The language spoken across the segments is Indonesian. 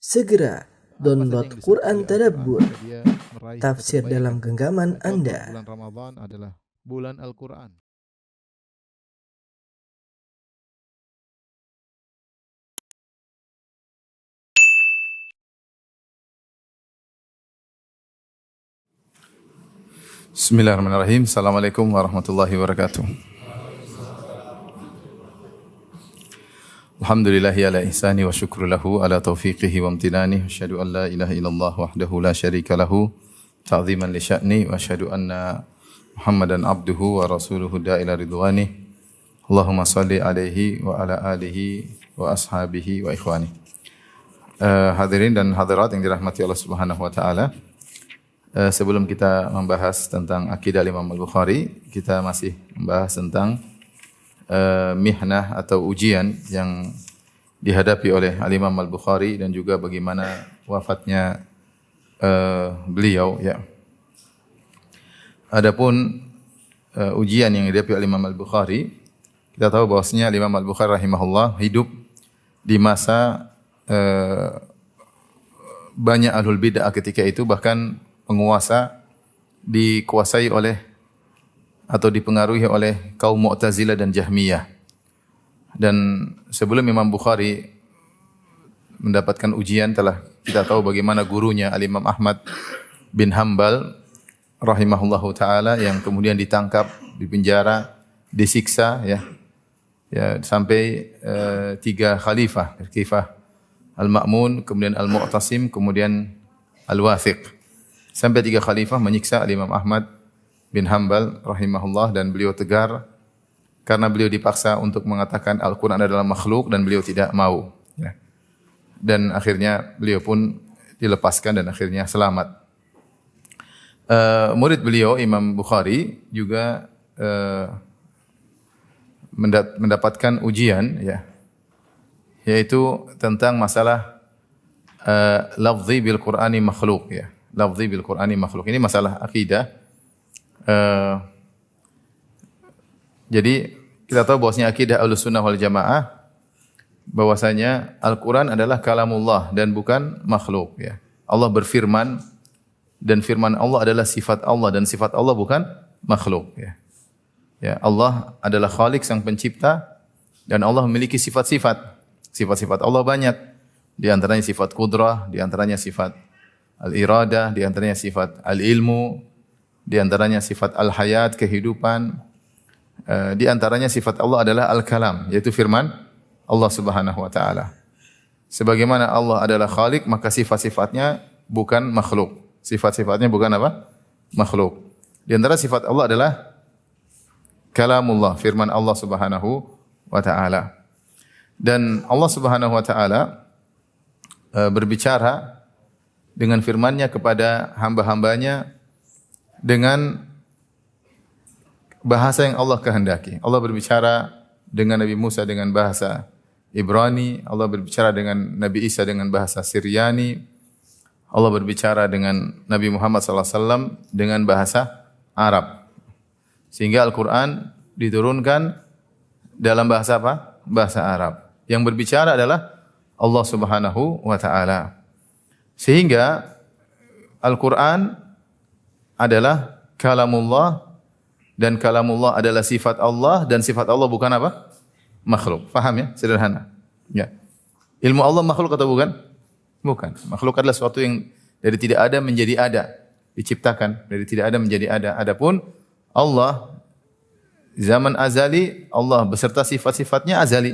Segera download Quran Tadabbur, dia meraih tafsir kebaikan. dalam genggaman Contoh, Anda. bulan Ramadan adalah bulan Al-Quran. Bismillahirrahmanirrahim. Assalamualaikum warahmatullahi wabarakatuh. Alhamdulillahi ala ihsani wa syukru lahu ala taufiqihi wa amtinani. Asyhadu an la ilaha illallah wahdahu la syarika lahu ta'ziman li sya'ni wa asyhadu anna Muhammadan abduhu wa rasuluhu da'ila ridwani. Allahumma salli alaihi wa ala alihi wa ashabihi wa ikhwani. Hadirin dan hadirat yang dirahmati Allah Subhanahu wa taala. Sebelum kita membahas tentang akidah Imam Al-Bukhari, kita masih membahas tentang mihnah atau ujian yang dihadapi oleh Al-Imam Al-Bukhari dan juga bagaimana wafatnya beliau. Ya. Adapun ujian yang dihadapi oleh Imam Al-Bukhari, kita tahu bahwasanya Imam Al-Bukhari rahimahullah hidup di masa banyak ahlul bid'ah ketika itu, bahkan penguasa dikuasai oleh atau dipengaruhi oleh kaum Mu'tazilah dan Jahmiyah. Dan sebelum Imam Bukhari mendapatkan ujian, telah kita tahu bagaimana gurunya Al-Imam Ahmad bin Hanbal rahimahullahu taala yang kemudian ditangkap, dipenjara, disiksa ya sampai 3 khalifah, Al-Ma'mun, kemudian Al-Mu'tasim, kemudian Al-Wathiq. Sampai 3 khalifah menyiksa Imam Ahmad bin Hanbal rahimahullah, dan beliau tegar karena beliau dipaksa untuk mengatakan Al-Quran adalah makhluk dan beliau tidak mau. Ya. Dan akhirnya beliau pun dilepaskan dan akhirnya selamat. Murid beliau Imam Bukhari juga mendapatkan ujian, ya, yaitu tentang masalah lafzi bil Qur'ani makhluk. Ya. Lafzi bil Qur'ani makhluk. Ini masalah akidah. Jadi kita tahu bahwasanya akidah Ahlussunnah wal Jamaah bahwasanya Al-Qur'an adalah kalamullah dan bukan makhluk, ya. Allah berfirman dan firman Allah adalah sifat Allah dan sifat Allah bukan makhluk, ya. Ya, Allah adalah Khaliq, sang pencipta, dan Allah memiliki sifat-sifat. Sifat-sifat Allah banyak. Di antaranya sifat qudrah, di antaranya sifat al-iradah, di antaranya sifat al-ilmu, di antaranya sifat al-hayat, kehidupan. Di antaranya sifat Allah adalah al-kalam, yaitu firman Allah Subhanahu wa taala. Sebagaimana Allah adalah Khaliq, maka sifat-sifatnya bukan makhluk. Sifat-sifatnya bukan apa? Makhluk. Di antara sifat Allah adalah kalamullah, firman Allah Subhanahu wa taala. Dan Allah Subhanahu wa taala berbicara dengan firman-Nya kepada hamba-hambanya dengan bahasa yang Allah kehendaki. Allah berbicara dengan Nabi Musa dengan bahasa Ibrani, Allah berbicara dengan Nabi Isa dengan bahasa Syriani, Allah berbicara dengan Nabi Muhammad SAW dengan bahasa Arab. Sehingga Al-Quran diturunkan dalam bahasa apa? Bahasa Arab. Yang berbicara adalah Allah Subhanahu wa taala. Sehingga Al-Quran adalah kalamullah dan kalamullah adalah sifat Allah dan sifat Allah bukan apa? Makhluk. Faham ya? Sederhana. Ya. Ilmu Allah makhluk atau bukan? Bukan. Makhluk adalah sesuatu yang dari tidak ada menjadi ada, diciptakan dari tidak ada menjadi ada. Adapun Allah zaman azali, Allah beserta sifat-sifatnya azali.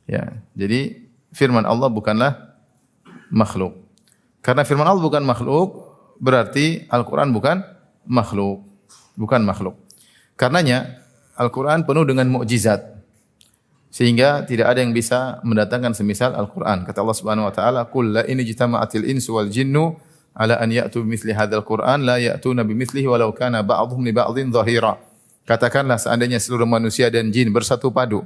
Ya. Jadi firman Allah bukanlah makhluk. Karena firman Allah bukan makhluk, berarti Al-Quran bukan makhluk. Bukan makhluk. Karenanya Al-Quran penuh dengan mukjizat. Sehingga tidak ada yang bisa mendatangkan semisal Al-Quran. Kata Allah Subhanahu wa taala, "Qul la in ijtama'atil insu wal jinnu ala an ya'tu bimithli hadzal Qur'an la ya'tuna bimithlihi walau kana ba'dhum li ba'dhin dhahira." Katakanlah, seandainya seluruh manusia dan jin bersatu padu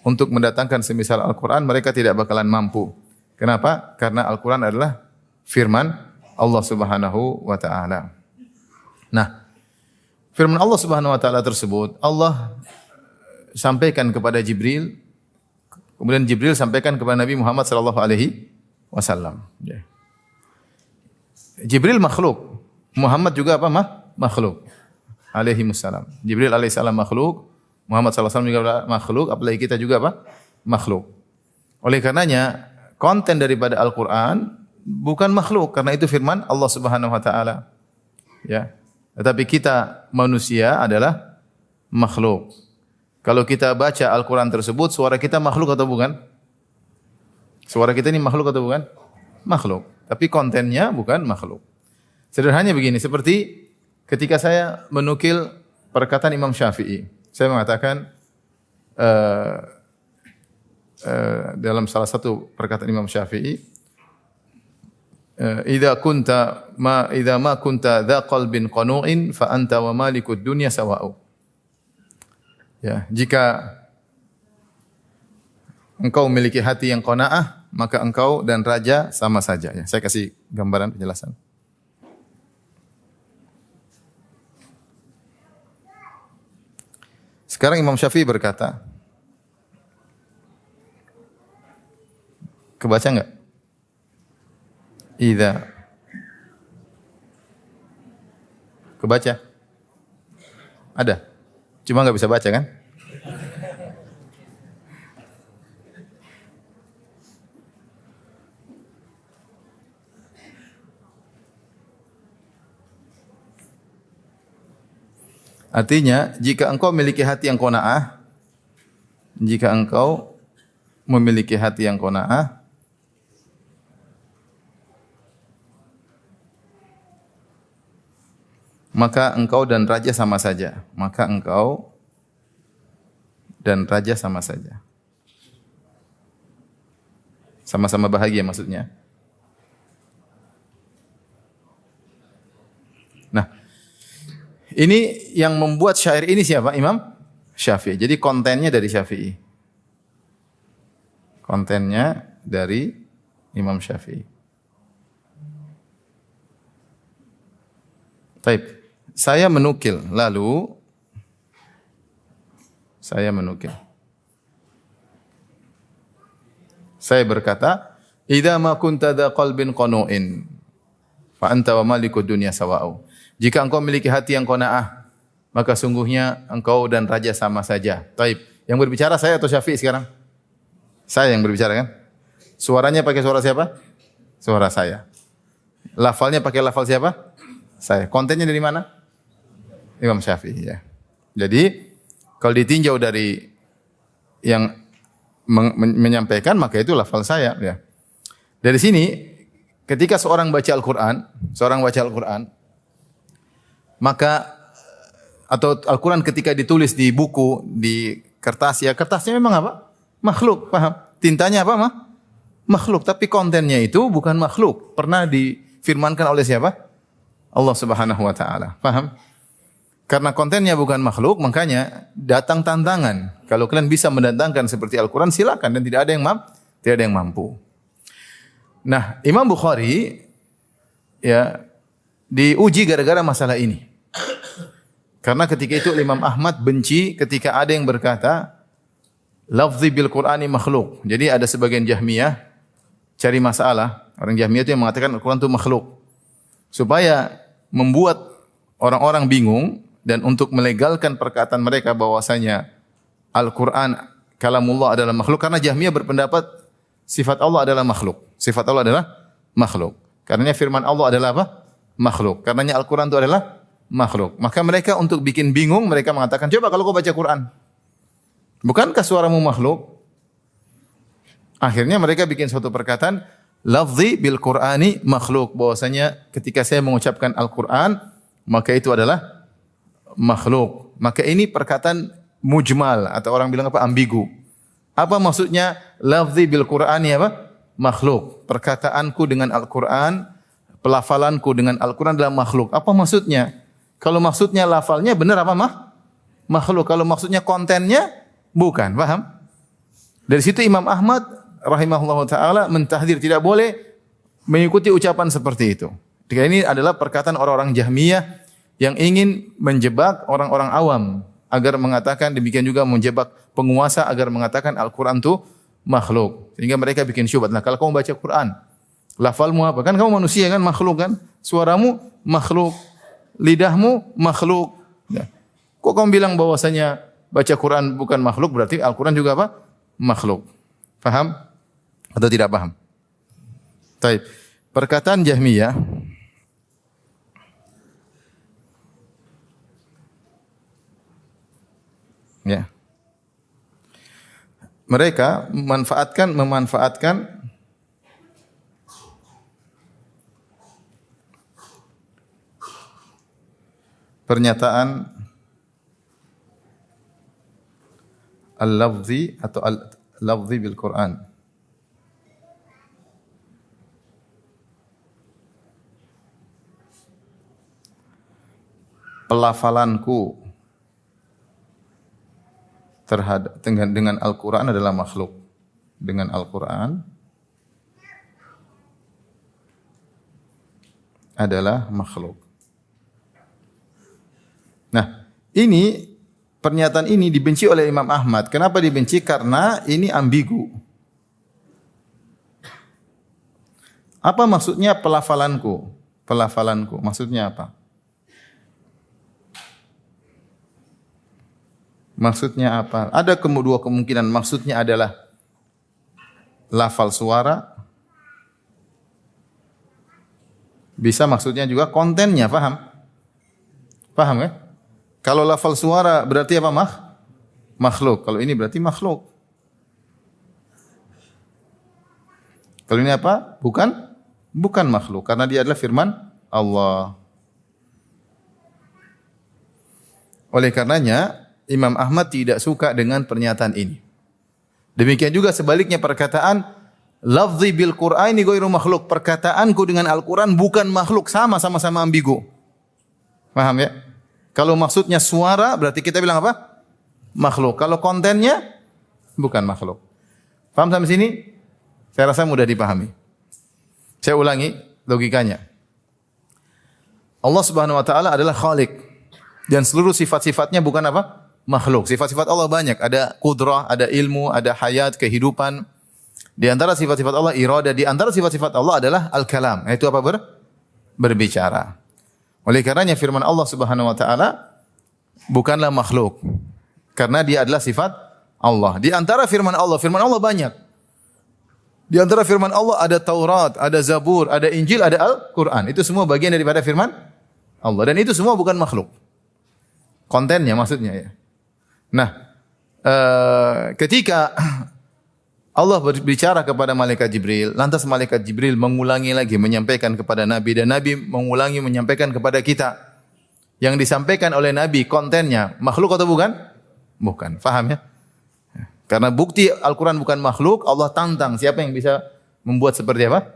untuk mendatangkan semisal Al-Quran, mereka tidak bakalan mampu. Kenapa? Karena Al-Quran adalah firman Allah Subhanahu wa taala. Nah, firman Allah Subhanahu wa taala tersebut Allah sampaikan kepada Jibril, kemudian Jibril sampaikan kepada Nabi Muhammad sallallahu alaihi wasallam. Ya. Jibril makhluk. Muhammad juga apa? Makhluk. Alaihi wassalam. Jibril alaihissalam makhluk. Muhammad sallallahu alaihi wasallam juga makhluk. Apalagi kita juga apa? Makhluk. Oleh karenanya, konten daripada Al-Quran bukan makhluk. Karena itu firman Allah subhanahu wa ta'ala. Ya. Tetapi kita manusia adalah makhluk. Kalau kita baca Al-Quran tersebut, suara kita makhluk atau bukan? Suara kita ini makhluk atau bukan? Makhluk. Tapi kontennya bukan makhluk. Sederhananya begini, seperti ketika saya menukil perkataan Imam Syafi'i. Saya mengatakan dalam salah satu perkataan Imam Syafi'i, idza ma kunta dha qalbin qanu'in fa anta wa malikud dunya sawa'u. Ya, jika engkau memiliki hati yang qanaah, maka engkau dan raja sama saja. Ya, saya kasih gambaran penjelasan. Sekarang Imam Syafi'i berkata, kebaca enggak? Idza. Kebaca? Ada. Cuma enggak bisa baca kan? Artinya, jika engkau memiliki hati yang qanaah, jika engkau memiliki hati yang qanaah, maka engkau dan raja sama saja. Maka engkau dan raja sama saja. Sama-sama bahagia maksudnya. Nah, ini yang membuat syair ini siapa? Imam Syafi'i. Jadi kontennya dari Syafi'i. Kontennya dari Imam Syafi'i. Baik. Saya menukil, lalu saya menukil. Saya berkata, "Idza ma kunta dha qalbin qanu'in, fa anta wa malikud dunya sawa'u." Jika engkau memiliki hati yang qanaah, maka sungguhnya engkau dan raja sama saja. Baik. Yang berbicara saya atau Syafi'i sekarang? Saya yang berbicara kan? Suaranya pakai suara siapa? Suara saya. Lafalnya pakai lafal siapa? Saya. Kontennya dari mana? Imam Syafi'i ya. Jadi kalau ditinjau dari yang menyampaikan, maka itu lafal saya ya. Dari sini ketika seorang baca Al-Qur'an, maka atau Al-Qur'an ketika ditulis di buku, di kertas ya, kertasnya memang apa? Makhluk, paham? Tintanya apa mah? Makhluk, tapi kontennya itu bukan makhluk. Pernah difirmankan oleh siapa? Allah Subhanahu wa taala. Paham? Karena kontennya bukan makhluk, makanya datang tantangan. Kalau kalian bisa mendatangkan seperti Al-Quran, silakan. Dan tidak ada yang mampu. Nah, Imam Bukhari ya diuji gara-gara masalah ini. Karena ketika itu Imam Ahmad benci ketika ada yang berkata, lafzi bil Qur'ani makhluk. Jadi ada sebagian Jahmiyah cari masalah. Orang Jahmiyah itu yang mengatakan Al-Quran itu makhluk. Supaya membuat orang-orang bingung, dan untuk melegalkan perkataan mereka bahwasanya Al-Quran kalamullah adalah makhluk, karena Jahmiyah berpendapat sifat Allah adalah makhluk. Sifat Allah adalah makhluk. Karenanya firman Allah adalah apa? Makhluk. Karenanya Al-Quran itu adalah makhluk. Maka mereka untuk bikin bingung, mereka mengatakan, coba kalau kau baca Quran, bukankah suaramu makhluk? Akhirnya mereka bikin suatu perkataan, lafzi bil Qur'ani makhluk. Bahwasanya ketika saya mengucapkan Al-Quran, maka itu adalah makhluk. Maka ini perkataan mujmal atau orang bilang apa? Ambigu. Apa maksudnya lafzi bil Qur'ani apa? Makhluk. Perkataanku dengan Al-Qur'an, pelafalanku dengan Al-Qur'an adalah makhluk. Apa maksudnya? Kalau maksudnya lafalnya benar apa makhluk. Kalau maksudnya kontennya bukan, paham? Dari situ Imam Ahmad rahimahullah taala mentahdir tidak boleh mengikuti ucapan seperti itu. Jika ini adalah perkataan orang-orang Jahmiyah yang ingin menjebak orang-orang awam agar mengatakan, demikian juga menjebak penguasa agar mengatakan Al-Quran itu makhluk. Sehingga mereka bikin syubhat. Nah, kalau kamu baca Quran, Lafalmu apa? Kan kamu manusia kan, makhluk kan? Suaramu makhluk, lidahmu makhluk. Ya. Kok kamu bilang bahwasanya baca Quran bukan makhluk, berarti Al-Quran juga apa? Makhluk. Paham atau tidak paham? Baik. Perkataan Jahmiyah ya. Mereka memanfaatkan pernyataan al-lafzi atau al-lafzi bil Quran. Pelafalanku terhadap dengan Al-Quran adalah makhluk. Dengan Al-Quran adalah makhluk. Nah, ini pernyataan ini dibenci oleh Imam Ahmad. Kenapa dibenci? Karena ini ambigu. Apa maksudnya pelafalanku? Pelafalanku maksudnya apa? Maksudnya apa? Ada dua kemungkinan. Maksudnya adalah lafal suara. Bisa maksudnya juga kontennya, paham? Paham ya? Kalau lafal suara berarti apa? Makhluk. Kalau ini berarti makhluk. Kalau ini apa? Bukan makhluk. Karena dia adalah firman Allah. Oleh karenanya, Imam Ahmad tidak suka dengan pernyataan ini. Demikian juga sebaliknya perkataan lafzi bil Qur'ani ghairu makhluk. Perkataanku dengan Al-Quran bukan makhluk. Sama-sama ambigu. Paham ya? Kalau maksudnya suara berarti kita bilang apa? Makhluk. Kalau kontennya bukan makhluk. Paham sampai sini? Saya rasa mudah dipahami. Saya ulangi logikanya. Allah Subhanahu wa taala adalah Khaliq dan seluruh sifat-sifatnya bukan apa? Makhluk. Sifat-sifat Allah banyak. Ada qudrah, ada ilmu, ada hayat, kehidupan. Di antara sifat-sifat Allah iradah, di antara sifat-sifat Allah adalah al-kalam. Itu apa? Berbicara. Oleh karenanya firman Allah Subhanahu wa taala bukanlah makhluk. Karena dia adalah sifat Allah. Di antara firman Allah banyak. Di antara firman Allah ada Taurat, ada Zabur, ada Injil, ada Al-Quran. Itu semua bagian daripada firman Allah. Dan itu semua bukan makhluk. Kontennya maksudnya ya. Nah, ketika Allah berbicara kepada malaikat Jibril, lantas malaikat Jibril mengulangi lagi menyampaikan kepada Nabi dan Nabi mengulangi menyampaikan kepada kita. Yang disampaikan oleh Nabi kontennya makhluk atau bukan? Bukan. Faham ya? Karena bukti Al-Quran bukan makhluk, Allah tantang siapa yang bisa membuat seperti apa?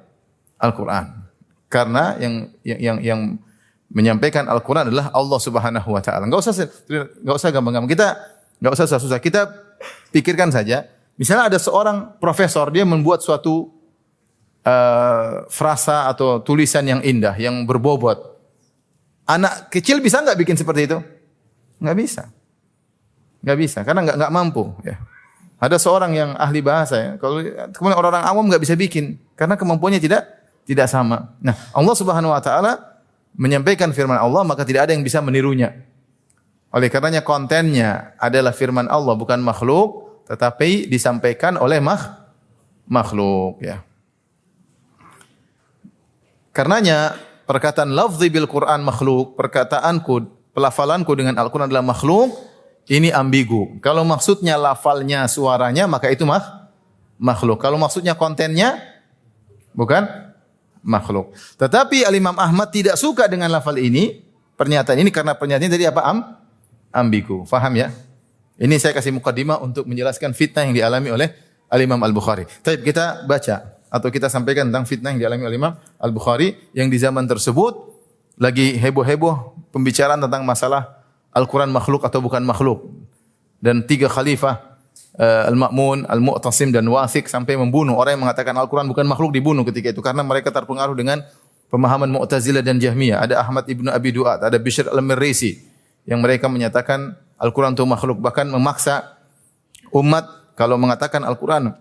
Al-Quran. Karena yang menyampaikan Al-Quran adalah Allah Subhanahu wa taala. Enggak usah gampang-gampang. Enggak usah susah-susah. Kita pikirkan saja. Misalnya ada seorang profesor, dia membuat suatu frasa atau tulisan yang indah, yang berbobot. Anak kecil bisa enggak bikin seperti itu? Enggak bisa. Enggak bisa karena enggak mampu ya. Ada seorang yang ahli bahasa ya. Kalau kemudian orang-orang awam enggak bisa bikin karena kemampuannya tidak sama. Nah, Allah Subhanahu wa taala menyampaikan firman Allah maka tidak ada yang bisa menirunya. Oleh karenanya kontennya adalah firman Allah bukan makhluk tetapi disampaikan oleh makhluk ya. Karenanya perkataan lafzi bil Quran makhluk, perkataanku, pelafalanku dengan Al-Quran adalah makhluk, ini ambigu. Kalau maksudnya lafalnya, suaranya maka itu makhluk. Kalau maksudnya kontennya bukan makhluk. Tetapi Al-Imam Ahmad tidak suka dengan lafal ini, pernyataan ini karena pernyataannya tadi apa? Ambigu. Faham ya? Ini saya kasih mukaddimah untuk menjelaskan fitnah yang dialami oleh Al-Imam Al-Bukhari. Baik, kita baca atau kita sampaikan tentang fitnah yang dialami oleh Imam Al-Bukhari yang di zaman tersebut lagi heboh-heboh pembicaraan tentang masalah Al-Quran makhluk atau bukan makhluk. Dan 3 khalifah Al-Ma'mun, Al-Mu'tasim dan Wathiq sampai membunuh orang yang mengatakan Al-Quran bukan makhluk, dibunuh ketika itu karena mereka terpengaruh dengan pemahaman Mu'tazilah dan Jahmiyah. Ada Ahmad ibnu Abi Du'at, ada Bishr al-Mirrisi yang mereka menyatakan Al-Quran itu makhluk, bahkan memaksa umat kalau mengatakan Al-Quran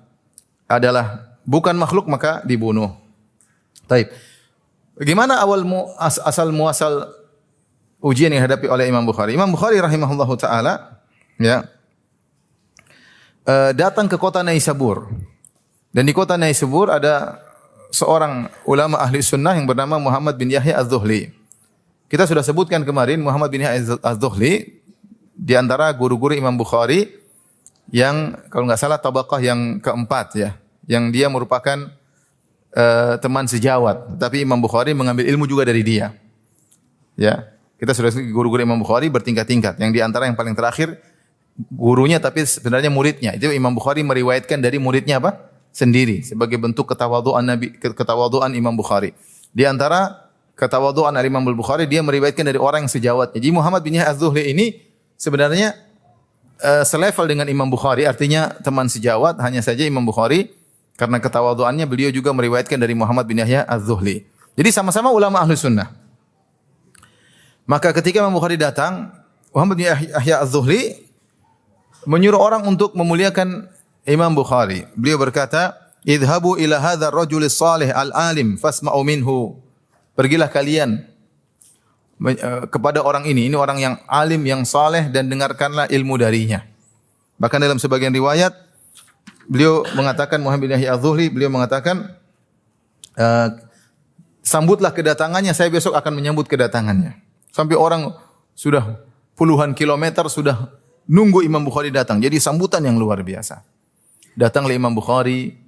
adalah bukan makhluk maka dibunuh. Taib. Bagaimana asal muasal ujian yang dihadapi oleh Imam Bukhari? Imam Bukhari rahimahullahu taala ya datang ke kota Naisabur. Dan di kota Naisabur ada seorang ulama ahli sunnah yang bernama Muhammad bin Yahya Az-Zuhli. Kita sudah sebutkan kemarin Muhammad bin Yahya Az-Zuhli di antara guru-guru Imam Bukhari yang kalau enggak salah tabaqah yang keempat ya, yang dia merupakan teman sejawat, tapi Imam Bukhari mengambil ilmu juga dari dia. Ya, kita sudah guru-guru Imam Bukhari bertingkat-tingkat. Yang di antara yang paling terakhir gurunya tapi sebenarnya muridnya. Itu Imam Bukhari meriwayatkan dari muridnya apa? Sendiri sebagai bentuk ketawaduan Imam Bukhari. Di antara ketawaduan Imam Bukhari dia meriwayatkan dari orang yang sejawatnya. Jadi Muhammad bin Yahya Az-Zuhli ini sebenarnya selevel dengan Imam Bukhari, artinya teman sejawat, hanya saja Imam Bukhari karena ketawaduannya beliau juga meriwayatkan dari Muhammad bin Yahya Az-Zuhli. Jadi sama-sama ulama ahli sunnah. Maka ketika Imam Bukhari datang, Muhammad bin Yahya Az-Zuhli menyuruh orang untuk memuliakan Imam Bukhari. Beliau berkata, "Idhabu ila hadzal rajulis salih al-alim fasma'u minhu." Pergilah kalian kepada orang ini orang yang alim, yang saleh, dan dengarkanlah ilmu darinya. Bahkan dalam sebagian riwayat beliau mengatakan, Muhammad bin Yahya Az-Zuhli, beliau mengatakan, sambutlah kedatangannya, saya besok akan menyambut kedatangannya. Sampai orang sudah puluhan kilometer sudah nunggu Imam Bukhari datang. Jadi sambutan yang luar biasa. Datanglah Imam Bukhari,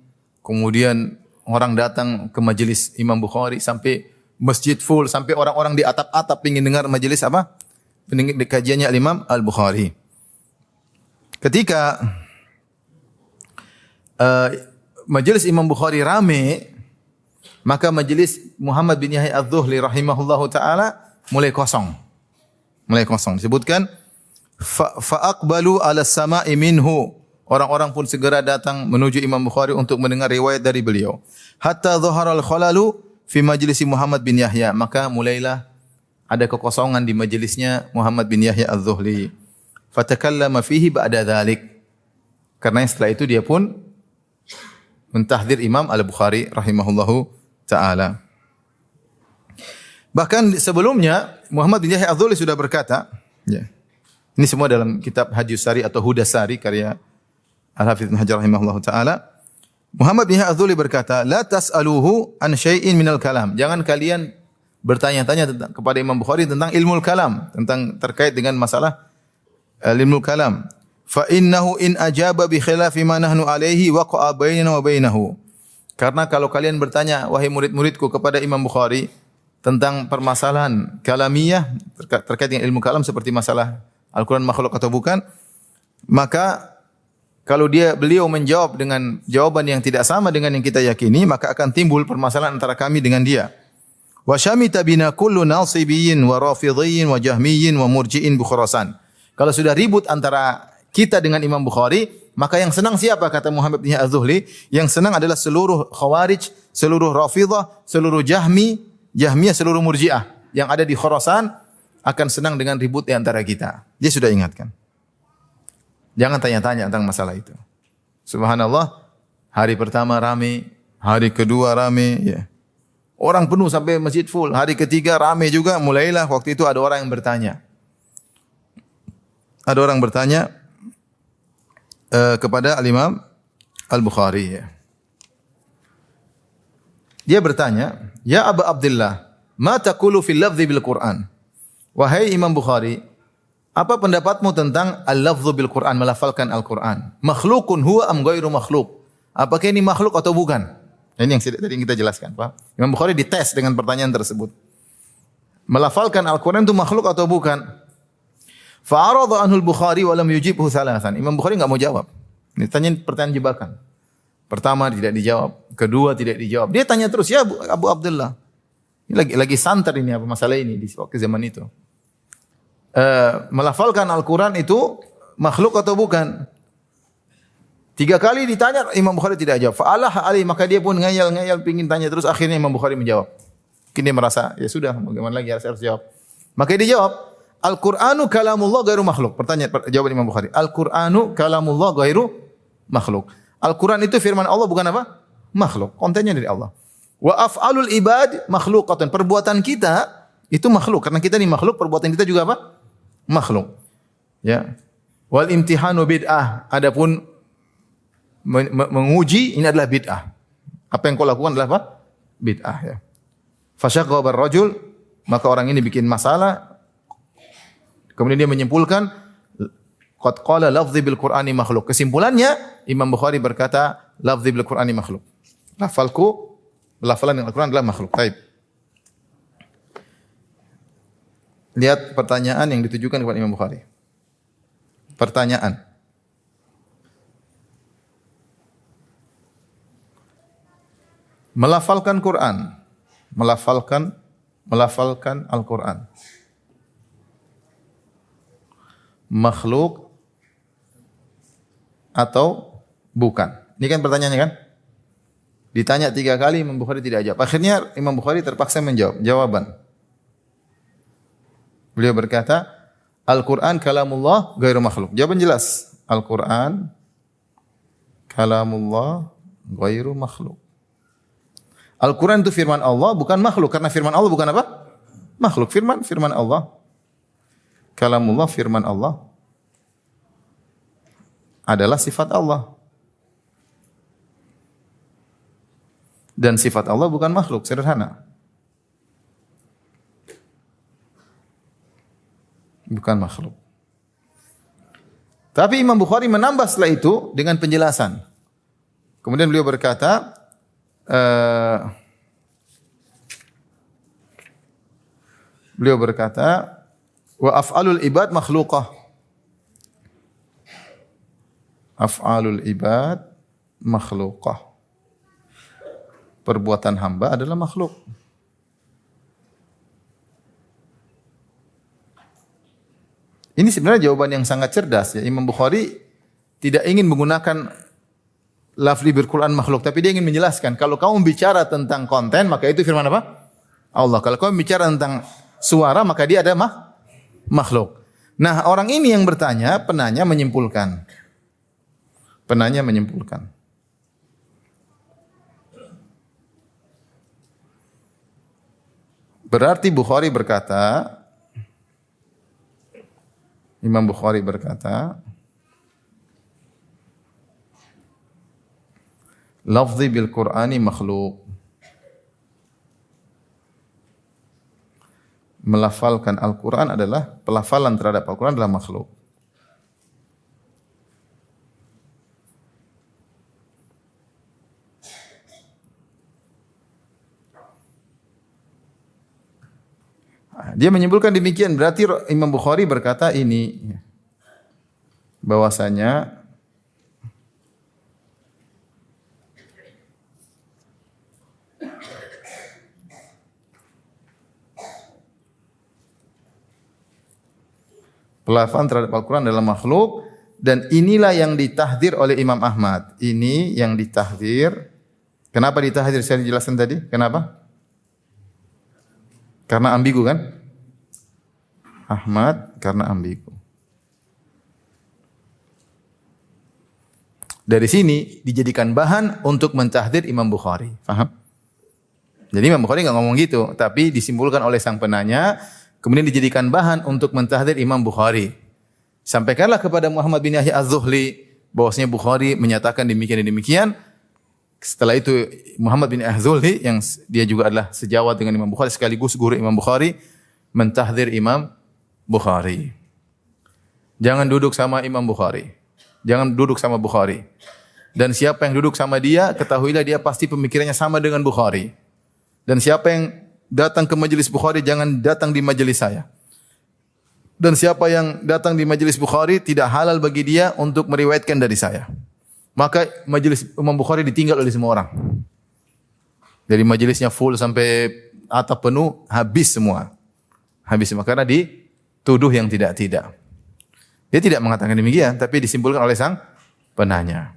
kemudian orang datang ke majelis Imam Bukhari sampai masjid full, sampai orang-orang di atap-atap ingin dengar majelis apa? Kajiannya Imam Al-Bukhari. Ketika majelis Imam Bukhari rame, maka majelis Muhammad bin Yahya Az-Zuhli rahimahullahu taala mulai kosong. Mulai kosong. Disebutkan fa-aqbalu 'ala as-sama'i minhu. Orang-orang pun segera datang menuju Imam Bukhari untuk mendengar riwayat dari beliau. Hatta dhahara al-khalalu fi majlisi Muhammad bin Yahya. Maka mulailah ada kekosongan di majelisnya Muhammad bin Yahya Az-Zuhli. Fatakallama fihi ba'da dzalik. Karena setelah itu dia pun mentahdzir Imam Al-Bukhari rahimahullahu taala. Bahkan sebelumnya Muhammad bin Yahya Az-Zuhli sudah berkata, ya. Ini semua dalam kitab Hadis Sari atau Hudasari karya Al-Hafidz Ibnu Hajar rahimahullahu taala. Muhammad bin Yahya Az-Zuhli berkata, "La tas'aluhu an syai'in minal kalam." Jangan kalian bertanya-tanya kepada Imam Bukhari tentang ilmu kalam, tentang terkait dengan masalah ilmu kalam. Fa innahu in ajaba bi khilafi ma nahnu alaihi waqa'a bainana wa bainahu. Karena kalau kalian bertanya, wahai murid-muridku, kepada Imam Bukhari tentang permasalahan kalamiyah terkait dengan ilmu kalam seperti masalah Al-Quran makhluk atau bukan, maka kalau beliau menjawab dengan jawaban yang tidak sama dengan yang kita yakini, maka akan timbul permasalahan antara kami dengan dia. Wa syamita bina kullu nasibiyyin wa rafidhiyyin wa jahmiyyin wa murji'in bi Khurasan. Kalau sudah ribut antara kita dengan Imam Bukhari, maka yang senang siapa? Kata Muhammad bin Az-Zuhli, yang senang adalah seluruh Khawarij, seluruh Rafidhah, seluruh Jahmiyah, seluruh Murji'ah yang ada di Khurasan akan senang dengan ribut di antara kita. Dia sudah ingatkan. Jangan tanya-tanya tentang masalah itu. Subhanallah, hari pertama rame, hari kedua rame, ya. Orang penuh sampai masjid full. Hari ketiga rame juga, mulailah waktu itu ada orang yang bertanya. Ada orang bertanya kepada Al-Imam Al-Bukhari. Ya. Dia bertanya, "Ya Aba Abdullah, ma taqulu fil lafzi bil Qur'an?" Wahai Imam Bukhari, apa pendapatmu tentang al-lafzu bil Qur'an, melafalkan Al-Qur'an? Makhlukun huwa am ghairu makhluk? Apakah ini makhluk atau bukan? Ini yang tadi kita jelaskan, Pak. Imam Bukhari dites dengan pertanyaan tersebut. Melafalkan Al-Qur'an itu makhluk atau bukan? Fa'arada anhu al-Bukhari wa lam yujibhu thalathan. Imam Bukhari enggak mau jawab. Ini pertanyaan jebakan. Pertama tidak dijawab, kedua tidak dijawab. Dia tanya terus, "Ya Abu Abdullah." Ini lagi santer ini apa masalah ini di waktu zaman itu. Melafalkan Al-Quran itu makhluk atau bukan? 3 kali ditanya, Imam Bukhari tidak jawab. Fa'alah alih, maka dia pun ngayal pingin tanya terus. Akhirnya Imam Bukhari menjawab. Mungkin dia merasa, ya sudah, bagaimana lagi harus jawab. Maka dia jawab, Al-Qur'anu kalamullah ghairu makhluk. Jawaban Imam Bukhari. Al-Qur'anu kalamullah ghairu makhluk. Al-Quran itu firman Allah, bukan apa? Makhluk. Kontennya dari Allah. Wa af'alul ibad makhluqatun. Perbuatan kita itu makhluk karena kita ini makhluk, perbuatan kita juga apa? Makhluk. Ya. Wal imtihanu bid'ah. Adapun menguji ini adalah bid'ah. Apa yang kau lakukan adalah apa? Bid'ah ya. Fasyaqqa rajul, maka orang ini bikin masalah. Kemudian dia menyimpulkan qad qala lafzi bil Qur'ani makhluk. Kesimpulannya Imam Bukhari berkata lafzi bil Qur'ani makhluk. Lafalan Al-Qur'an adalah makhluk. Baik. Lihat pertanyaan yang ditujukan kepada Imam Bukhari. Pertanyaan. Melafalkan Quran. Melafalkan Al-Quran. Makhluk atau bukan? Ini kan pertanyaannya kan? Ditanya 3 kali Imam Bukhari tidak jawab. Akhirnya Imam Bukhari terpaksa menjawab. Jawaban. Beliau berkata, Al-Quran kalamullah ghairu makhluk. Jawaban jelas. Al-Quran kalamullah ghairu makhluk. Al-Quran itu firman Allah, bukan makhluk. Karena firman Allah bukan apa? Makhluk. Firman Allah. Kalamullah, firman Allah adalah sifat Allah. Dan sifat Allah bukan makhluk. Sederhana. Bukan makhluk. Tapi Imam Bukhari menambah setelah itu dengan penjelasan. Kemudian beliau berkata, wa af'alul ibad makhluqah. Af'alul ibad makhluqah. Perbuatan hamba adalah makhluk. Ini sebenarnya jawaban yang sangat cerdas ya. Imam Bukhari tidak ingin menggunakan lafzi bil Quran makhluk, tapi dia ingin menjelaskan kalau kamu bicara tentang konten maka itu firman apa? Allah. Kalau kamu bicara tentang suara maka dia ada makhluk. Nah, orang ini yang bertanya, penanya menyimpulkan. Berarti Imam Bukhari berkata, lafzi bil Qur'ani makhluk. Melafalkan Al-Quran adalah, pelafalan terhadap Al-Quran adalah makhluk. Dia menyimpulkan demikian, berarti Imam Bukhari berkata ini, bahwasanya pelafalan terhadap Al-Quran adalah makhluk, dan inilah yang ditahdzir oleh Imam Ahmad. Ini yang ditahdzir. Kenapa ditahdzir? Saya jelaskan tadi. Kenapa? Karena ambigu kan? Ahmad karena ambigu. Dari sini dijadikan bahan untuk mentahdzir Imam Bukhari. Faham? Jadi Imam Bukhari enggak ngomong gitu, tapi disimpulkan oleh sang penanya, kemudian dijadikan bahan untuk mentahdzir Imam Bukhari. Sampaikanlah kepada Muhammad bin Yahya Az-Zuhli bahwasanya Bukhari menyatakan demikian dan demikian. Setelah itu Muhammad bin Yahya Az-Zuhli yang dia juga adalah sejawat dengan Imam Bukhari sekaligus guru Imam Bukhari mentahdzir Imam Bukhari. Jangan duduk sama Imam Bukhari. Jangan duduk sama Bukhari. Dan siapa yang duduk sama dia, ketahuilah dia pasti pemikirannya sama dengan Bukhari. Dan siapa yang datang ke majelis Bukhari, jangan datang di majelis saya. Dan siapa yang datang di majelis Bukhari, tidak halal bagi dia untuk meriwayatkan dari saya. Maka majelis Imam Bukhari ditinggal oleh semua orang. Dari majelisnya full sampai atap penuh, habis semua. Habis semua karena dituduh yang tidak-tidak. Dia tidak mengatakan demikian, tapi disimpulkan oleh sang penanya.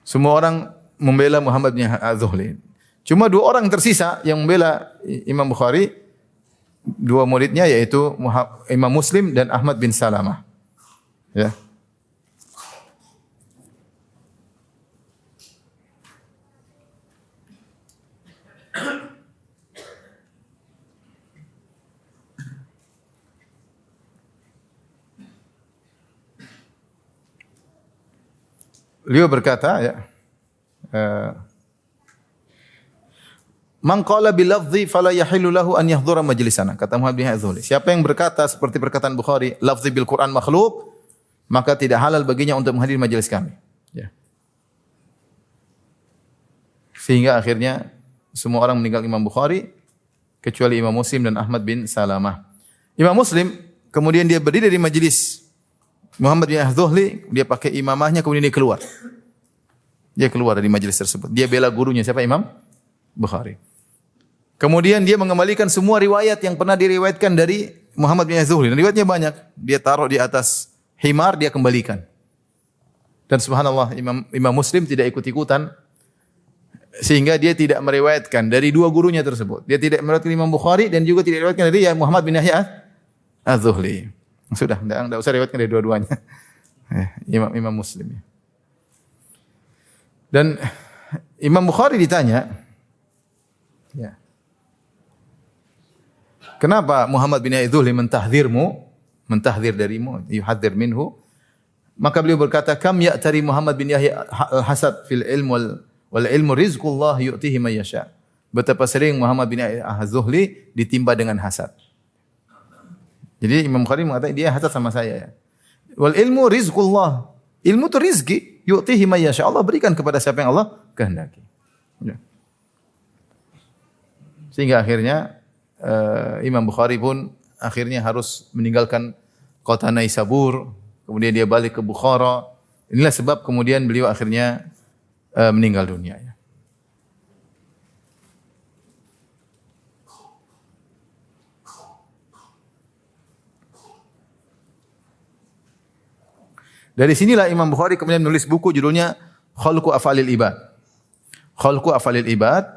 Semua orang membela Muhammad bin Az-Zuhli. Cuma 2 orang tersisa yang membela Imam Bukhari, 2 muridnya yaitu Imam Muslim dan Ahmad bin Salamah. Ya. beliau berkata ya, man qala bil lafzi fala yahillu lahu an yahdhura majlisana. Kata Muhammad bin Az-Zuhli, siapa yang berkata seperti perkataan Bukhari, lafzi bil Quran makhluk, maka tidak halal baginya untuk menghadiri majelis kami. Ya. Sehingga akhirnya semua orang meninggal Imam Bukhari kecuali Imam Muslim dan Ahmad bin Salamah. Imam Muslim kemudian dia berdiri dari majelis Muhammad bin Az-Zuhli, dia pakai imamahnya kemudian dia keluar. Dia keluar dari majelis tersebut. Dia bela gurunya siapa? Imam Bukhari. Kemudian dia mengembalikan semua riwayat yang pernah diriwayatkan dari Muhammad bin Az-Zuhli. Dan riwayatnya banyak. Dia taruh di atas himar, dia kembalikan. Dan subhanallah Imam Muslim tidak ikut-ikutan sehingga dia tidak meriwayatkan dari dua gurunya tersebut. Dia tidak meriwayatkan Imam Bukhari dan juga tidak meriwayatkan dari Muhammad bin Yahya Az-Zuhli. Sudah, enggak usah riwayatkan dari dua-duanya. Imam Muslim. Dan Imam Bukhari ditanya, ya, kenapa Muhammad bin Yahya Az-Zuhli mentahdzir darimu, yuhadzir minhu? Maka beliau berkata, kam ya'tari Muhammad bin Yahya al-hasad fil ilm wal ilmu rizqullah yu'tihi man yasha. Betapa sering Muhammad bin Yahya Az-Zuhli ditimpa dengan hasad. Jadi Imam Bukhari mengatakan dia hasad sama saya ya. Wal ilmu rizqullah. Ilmu itu rizki, yu'tihi man yasha. Allah berikan kepada siapa yang Allah kehendaki. Ya. Sehingga akhirnya Imam Bukhari pun akhirnya harus meninggalkan kota Naisabur, kemudian dia balik ke Bukhara. Inilah sebab kemudian beliau akhirnya meninggal dunia ya. Dari sinilah Imam Bukhari kemudian menulis buku judulnya Khalqu Af'alil Ibad. Khalqu Af'alil Ibad.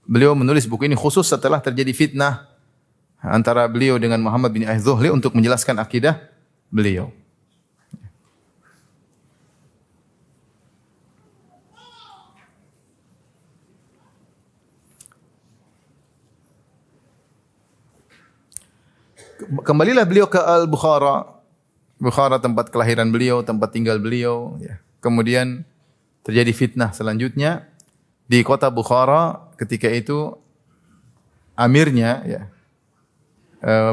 Beliau menulis buku ini khusus setelah terjadi fitnah antara beliau dengan Muhammad bin Az-Zuhli untuk menjelaskan akidah beliau. Kembalilah beliau ke Al-Bukhara. Bukhara tempat kelahiran beliau, tempat tinggal beliau. Ya. Kemudian terjadi fitnah selanjutnya di kota Bukhara. Ketika itu amirnya ya,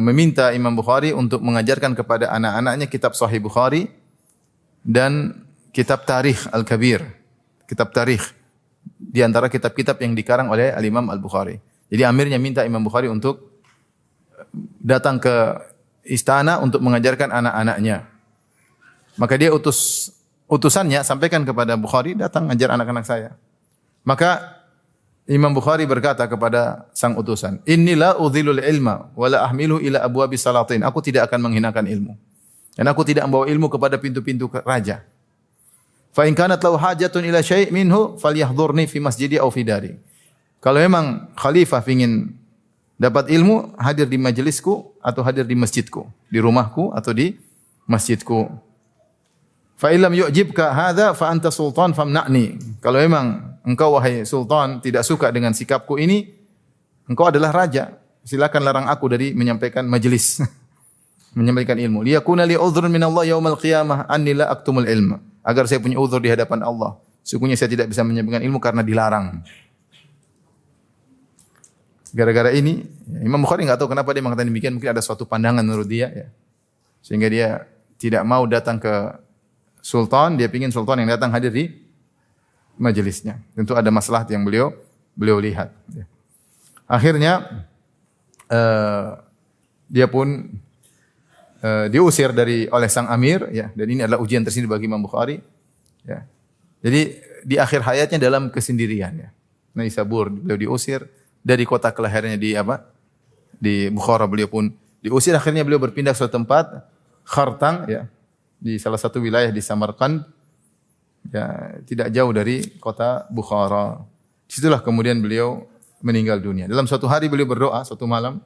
meminta Imam Bukhari untuk mengajarkan kepada anak-anaknya kitab Sahih Bukhari dan kitab Tarikh Al-Kabir. Kitab Tarikh di antara kitab-kitab yang dikarang oleh Al-Imam Al-Bukhari. Jadi amirnya minta Imam Bukhari untuk datang ke istana untuk mengajarkan anak-anaknya. Maka dia utusannya sampaikan kepada Bukhari, datang ajar anak-anak saya. Maka Imam Bukhari berkata kepada sang utusan, "Inni la udhilul ilma wa la ahmilu ila abwabis salatin." Aku tidak akan menghinakan ilmu. Dan aku tidak membawa ilmu kepada pintu-pintu raja. Fa in kanat lahu hajatun ila syai' minhu falyahdhurni fi masjidi aw fi dari. Kalau memang khalifah ingin dapat ilmu, hadir di majelisku atau hadir di masjidku, di rumahku atau di masjidku. Fa illam yu'jibka hadza fa anta sultan famna'ni. Kalau memang engkau wahai sultan tidak suka dengan sikapku ini, engkau adalah raja, silakan larang aku dari menyampaikan majelis, menyampaikan ilmu. Liyakuna li udhrun min Allah yaumal qiyamah anni la aktumul ilma. Agar saya punya uzur di hadapan Allah. Sesungguhnya saya tidak bisa menyampaikan ilmu karena dilarang. Gara-gara ini, Imam Bukhari enggak tahu kenapa dia mengatakan demikian, mungkin ada suatu pandangan menurut dia ya. Sehingga dia tidak mau datang ke sultan, dia ingin sultan yang datang hadir di majelisnya. Tentu ada masalah yang beliau lihat. Akhirnya dia pun diusir oleh sang amir, ya. Dan ini adalah ujian tersendiri bagi Imam Bukhari. Ya. Jadi di akhir hayatnya dalam kesendirian. Ya. Naisabur beliau diusir dari kota kelahirannya di Bukhara, beliau pun diusir. Akhirnya beliau berpindah ke suatu tempat Khartang, ya, di salah satu wilayah di Samarkand. Ya, tidak jauh dari kota Bukhara. Disitulah kemudian beliau meninggal dunia. Dalam suatu hari beliau berdoa, suatu malam,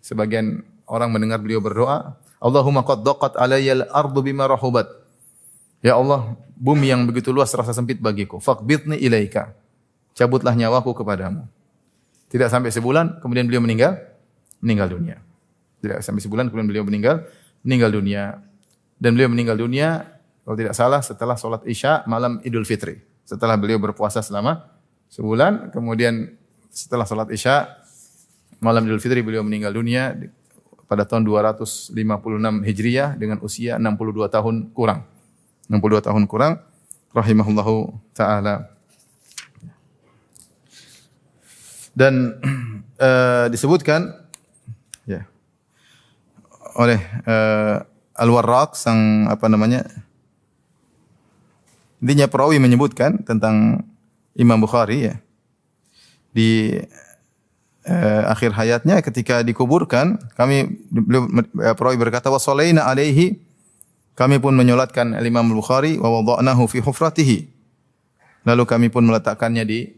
sebagian orang mendengar beliau berdoa, Allahumma qad daqat alayyal ardu bima rahubat. Ya Allah, bumi yang begitu luas terasa sempit bagiku. Faqbidni ilaika. Cabutlah nyawaku kepadamu. Tidak sampai sebulan, kemudian beliau meninggal dunia. Tidak sampai sebulan, kemudian beliau meninggal dunia. Dan beliau meninggal dunia kalau tidak salah setelah sholat Isya malam Idul Fitri. Setelah beliau berpuasa selama sebulan, kemudian setelah sholat Isya malam Idul Fitri beliau meninggal dunia pada tahun 256 Hijriah dengan usia 62 tahun kurang. 62 tahun kurang, rahimahullahu ta'ala. Dan disebutkan ya oleh Al-Warraq sang intinya perawi menyebutkan tentang Imam Bukhari ya. Di akhir hayatnya ketika dikuburkan, perawi berkata wa shalaina alaihi, kami pun menyolatkan Imam Bukhari wa wada'nahu fi hufratihi. Lalu kami pun meletakkannya di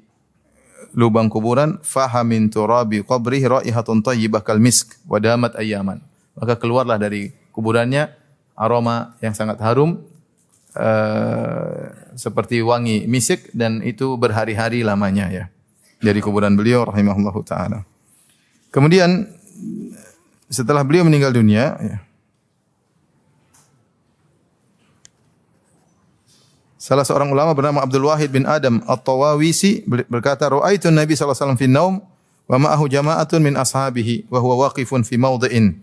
lubang kuburan, fahamin turabi qabrihi raihatun thayyibah kal misk wa damat ayyaman. Maka keluarlah dari kuburannya aroma yang sangat harum seperti wangi misik, dan itu berhari-hari lamanya ya dari kuburan beliau rahimahullahu taala. Kemudian setelah beliau meninggal dunia ya, salah seorang ulama bernama Abdul Wahid bin Adam At-Tawawisi berkata, "Ra'aitu Nabi sallallahu alaihi wasallam fi naum wa ma'ahu jama'atun min ashabihi wa huwa waqifun fi mawdhi'in.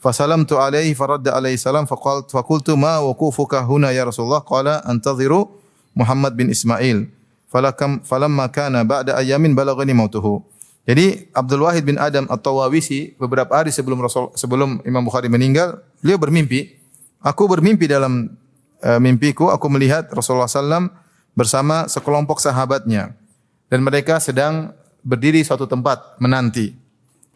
Fasalamtu alaihi faradda alaihi salam faqultu ma wuqufuka huna ya Rasulullah? Qala antadhiru Muhammad bin Ismail. Falamma kana ba'da ayamin balaghani mautuhu." Jadi Abdul Wahid bin Adam At-Tawawisi beberapa hari sebelum Imam Bukhari meninggal, beliau bermimpi. Aku bermimpi dalam mimpiku, aku melihat Rasulullah SAW bersama sekelompok sahabatnya, dan mereka sedang berdiri suatu tempat menanti.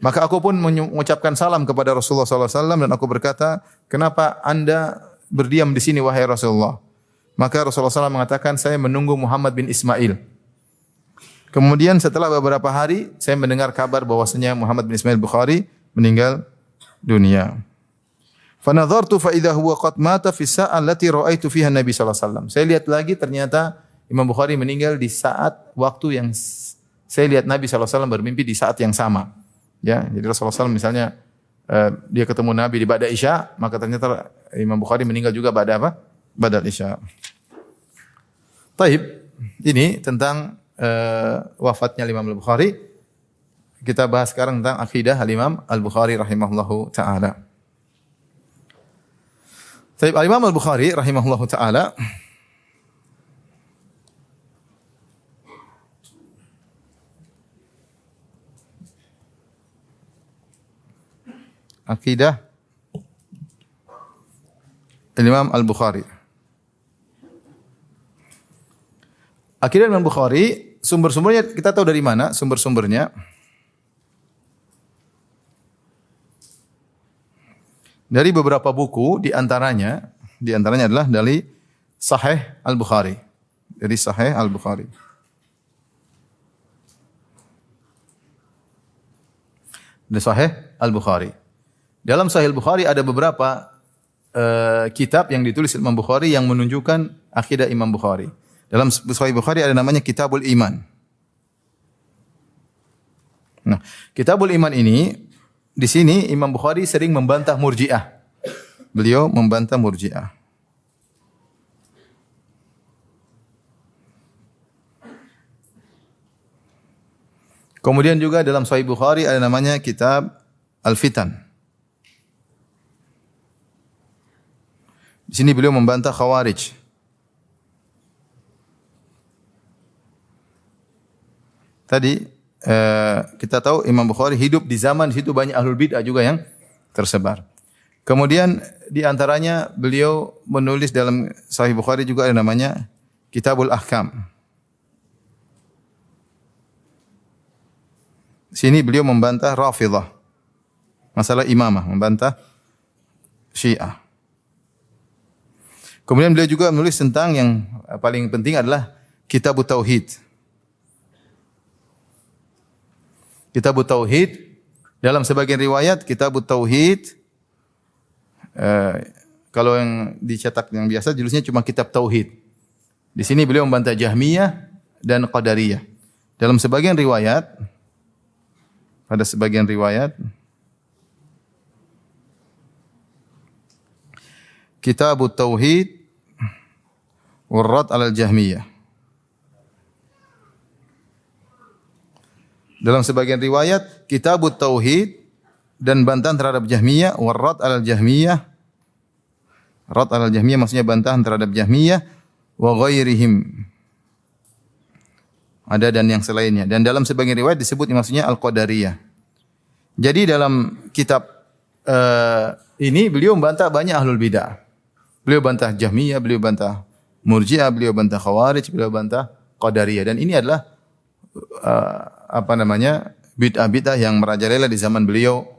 Maka aku pun mengucapkan salam kepada Rasulullah SAW dan aku berkata, kenapa anda berdiam di sini wahai Rasulullah? Maka Rasulullah SAW mengatakan, saya menunggu Muhammad bin Ismail. Kemudian setelah beberapa hari saya mendengar kabar bahwasanya Muhammad bin Ismail Bukhari meninggal dunia. Fanadhartu fa idza huwa qad mata fi sa'ah allati ra'aitu fiha Nabi sallallahu alaihi wasallam. Saya lihat lagi, ternyata Imam Bukhari meninggal di saat waktu yang saya lihat Nabi sallallahu alaihi wasallam bermimpi di saat yang sama. Ya, jadi Rasulullah SAW misalnya dia ketemu Nabi di ba'da Isya, maka ternyata Imam Bukhari meninggal juga ba'da apa? Ba'da Isya. Taib, ini tentang wafatnya Imam Al-Bukhari. Kita bahas sekarang tentang akidah Al-Imam Al-Bukhari rahimahullahu taala. Taib, Al-Imam Al-Bukhari rahimahullahu taala akidah Imam Al-Bukhari. Akidah Imam Bukhari, sumber-sumbernya kita tahu dari mana sumber-sumbernya. Dari beberapa buku, di antaranya adalah dari Sahih Al-Bukhari. Dari Sahih Al-Bukhari. Dari Sahih Al-Bukhari. Dalam Sahih Al-Bukhari ada beberapa kitab yang ditulis Imam Bukhari yang menunjukkan akidah Imam Bukhari. Dalam Sahih Bukhari ada namanya Kitabul Iman. Nah, Kitabul Iman ini, di sini Imam Bukhari sering membantah Murji'ah. Beliau membantah Murji'ah. Kemudian juga dalam Sahih Bukhari ada namanya Kitab Al-Fitan. Di sini beliau membantah Khawarij. Tadi kita tahu Imam Bukhari hidup di zaman situ banyak ahlul bid'ah juga yang tersebar. Kemudian di antaranya beliau menulis dalam Sahih Bukhari juga ada namanya Kitabul Ahkam. Sini beliau membantah Rafidhah. Masalah imamah, membantah Syiah. Kemudian beliau juga menulis tentang yang paling penting adalah Kitabut Tauhid. Kitabut Tauhid, dalam sebagian riwayat Kitabut Tauhid, kalau yang dicetak yang biasa judulnya cuma Kitab Tauhid. Di sini beliau membantah Jahmiyah dan Qadariyah. Dalam sebagian riwayat, pada sebagian riwayat Kitabut Tauhid Warrad 'alal Jahmiyah. Dalam sebagian riwayat Kitabut Tauhid dan bantahan terhadap Jahmiyah, warrad 'alal Jahmiyah. Rad 'alal Jahmiyah maksudnya bantahan terhadap Jahmiyah wa ghairihim. Ada dan yang selainnya. Dan dalam sebagian riwayat disebut maksudnya Al-Qadariyah. Jadi dalam kitab ini beliau membantah banyak ahlul bidah. Beliau bantah Jahmiyah, beliau bantah Murji'ah, beliau bantah Khawarij, beliau bantah Qadariyah. Dan ini adalah bid'ah-bid'ah yang merajalela di zaman beliau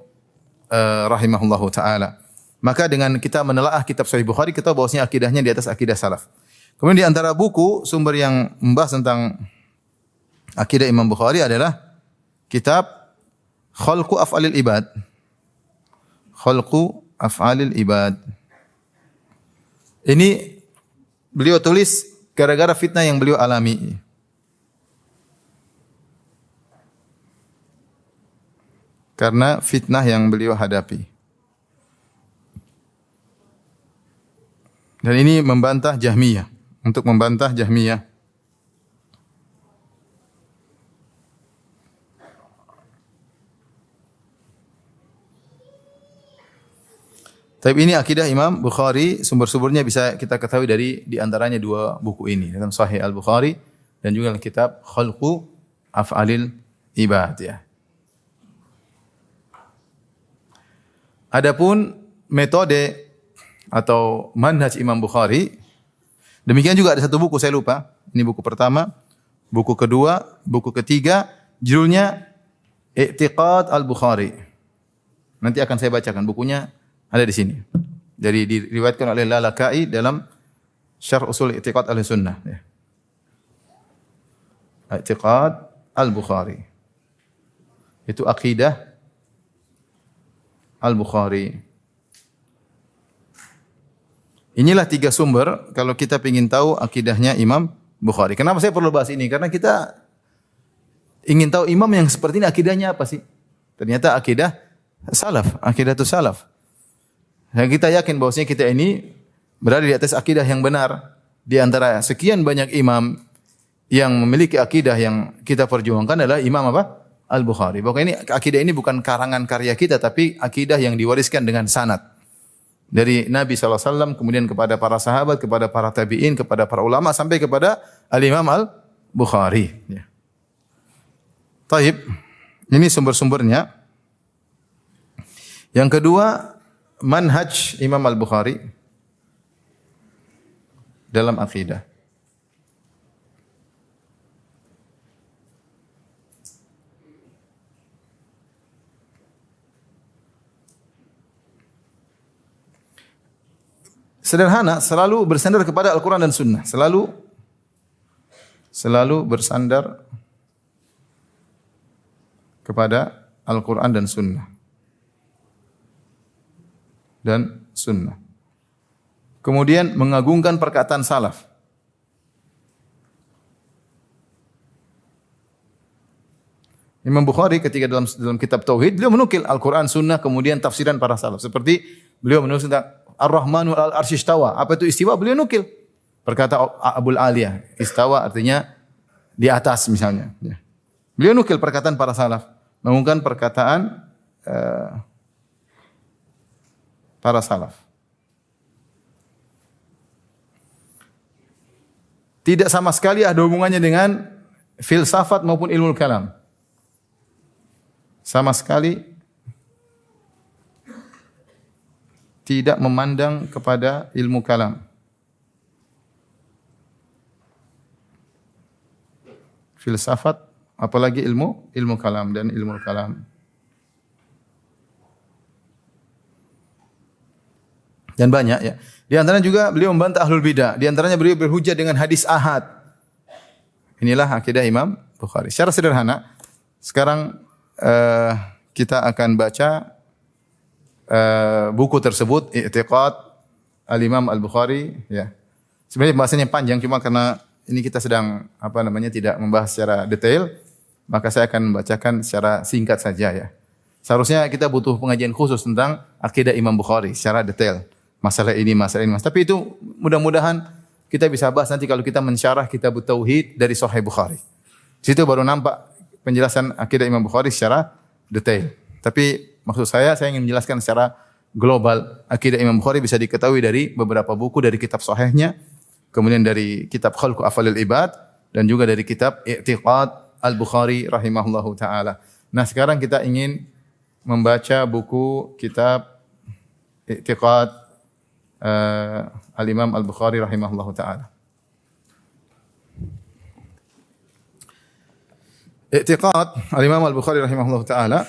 rahimahullahu taala. Maka dengan kita menelaah kitab Sahih Bukhari, kita tahu bahwasanya akidahnya di atas akidah salaf. Kemudian di antara buku sumber yang membahas tentang akidah Imam Bukhari adalah kitab Khalqu Af'alil Ibad. Khalqu Af'alil Ibad. Ini beliau tulis gara-gara fitnah yang beliau alami. Karena fitnah yang beliau hadapi. Dan ini membantah Jahmiyah. Untuk membantah Jahmiyah. Tapi ini akidah Imam Bukhari, sumber-sumbernya bisa kita ketahui dari di antaranya dua buku ini, dalam Sahih Al-Bukhari dan juga dalam kitab Khalqu Af'alil Ibad ya. Adapun metode atau manhaj Imam Bukhari, demikian juga ada satu buku saya lupa. Ini buku pertama, buku kedua, buku ketiga, judulnya I'tiqad Al-Bukhari. Nanti akan saya bacakan bukunya. Ada di sini. Jadi diriwayatkan oleh Lalaka'i dalam Syarh Usul I'tiqad Ahlussunnah ya. I'tiqad Al-Bukhari. Itu akidah Al-Bukhari. Inilah tiga sumber kalau kita ingin tahu akidahnya Imam Bukhari. Kenapa saya perlu bahas ini? Karena kita ingin tahu imam yang seperti ini akidahnya apa sih? Ternyata akidah salaf, akidatus salaf. Dan kita yakin bahwasanya kita ini berada di atas akidah yang benar. Di antara sekian banyak imam yang memiliki akidah yang kita perjuangkan adalah Imam apa? Al-Bukhari. Bahwa ini akidah ini bukan karangan karya kita, tapi akidah yang diwariskan dengan sanad. Dari Nabi SAW, kemudian kepada para sahabat, kepada para tabi'in, kepada para ulama, sampai kepada Al-Imam Al-Bukhari. Ya. Taib, ini sumber-sumbernya. Yang kedua, manhaj Imam Al-Bukhari dalam akidah. Sederhana, selalu bersandar kepada Al-Quran dan Sunnah. Selalu bersandar kepada Al-Quran dan Sunnah. Kemudian mengagungkan perkataan salaf. Imam Bukhari ketika dalam kitab Tauhid, beliau menukil Al-Quran, Sunnah, kemudian tafsiran para salaf. Seperti beliau menulis tentang Ar-Rahmanu al-Arsy istawa. Apa itu istiwa? Beliau nukil. Berkata Abul Aliyah, istawa artinya di atas misalnya. Beliau nukil perkataan para salaf. Mengungkapkan perkataan para salaf. Tidak sama sekali ada hubungannya dengan filsafat maupun ilmu kalam. Sama sekali tidak memandang kepada ilmu kalam. Filsafat, apalagi ilmu kalam dan ilmu kalam. Dan banyak ya. Di antaranya juga beliau membantah ahlul bidah. Di antaranya beliau berhujjah dengan hadis ahad. Inilah akidah Imam Bukhari. Secara sederhana, sekarang kita akan baca buku tersebut, I'tiqad Al-Imam Al-Bukhari. Ya. Sebenarnya bahasanya panjang, cuma karena ini kita sedang tidak membahas secara detail, maka saya akan membacakan secara singkat saja ya. Seharusnya kita butuh pengajian khusus tentang akidah Imam Bukhari secara detail. Masalah ini. Tapi itu mudah-mudahan kita bisa bahas nanti kalau kita mensyarah kitab Tauhid dari Sahih Bukhari. Situ baru nampak penjelasan akidah Imam Bukhari secara detail. Tapi maksud saya ingin menjelaskan secara global. Akidah Imam Bukhari bisa diketahui dari beberapa buku, dari kitab sahihnya, kemudian dari kitab Khalqu Afalil Ibad, dan juga dari kitab I'tiqad Al-Bukhari rahimahullahu ta'ala. Nah sekarang kita ingin membaca buku kitab I'tiqad Al-Imam Al-Bukhari rahimahullahu ta'ala. I'tiqad Al-Imam Al-Bukhari rahimahullahu ta'ala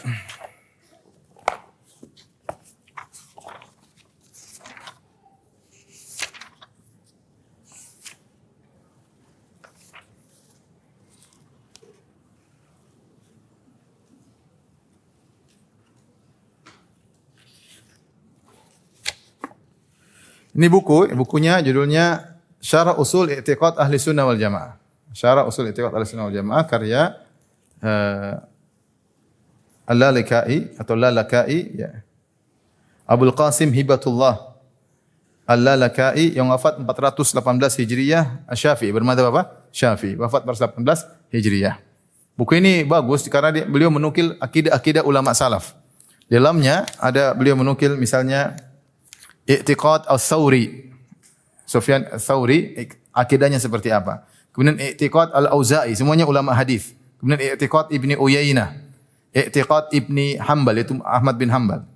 ini bukunya judulnya Syarah Usul I'tiqad Ahli Sunnah wal Jamaah. Syarah Usul I'tiqad Ahli Sunnah wal Jamaah karya Al-Lalaka'i atau Lalaka'i ya. Abdul Qasim Hibatullah Al-Lalaka'i yang wafat 418 Hijriyah, Syafi'i, bermadzhab apa? Syafi'i, wafat 418 Hijriyah. Buku ini bagus karena beliau menukil akidah-akidah ulama salaf. Di dalamnya beliau menukil misalnya I'tiqad Al-Thawri, Sufyan Al-Thawri, akidahnya seperti apa. Kemudian I'tiqad Al-Auza'i, semuanya ulama hadis. Kemudian I'tiqad Ibni Uyainah, I'tiqad Ibni Hanbal, itu Ahmad bin Hanbal.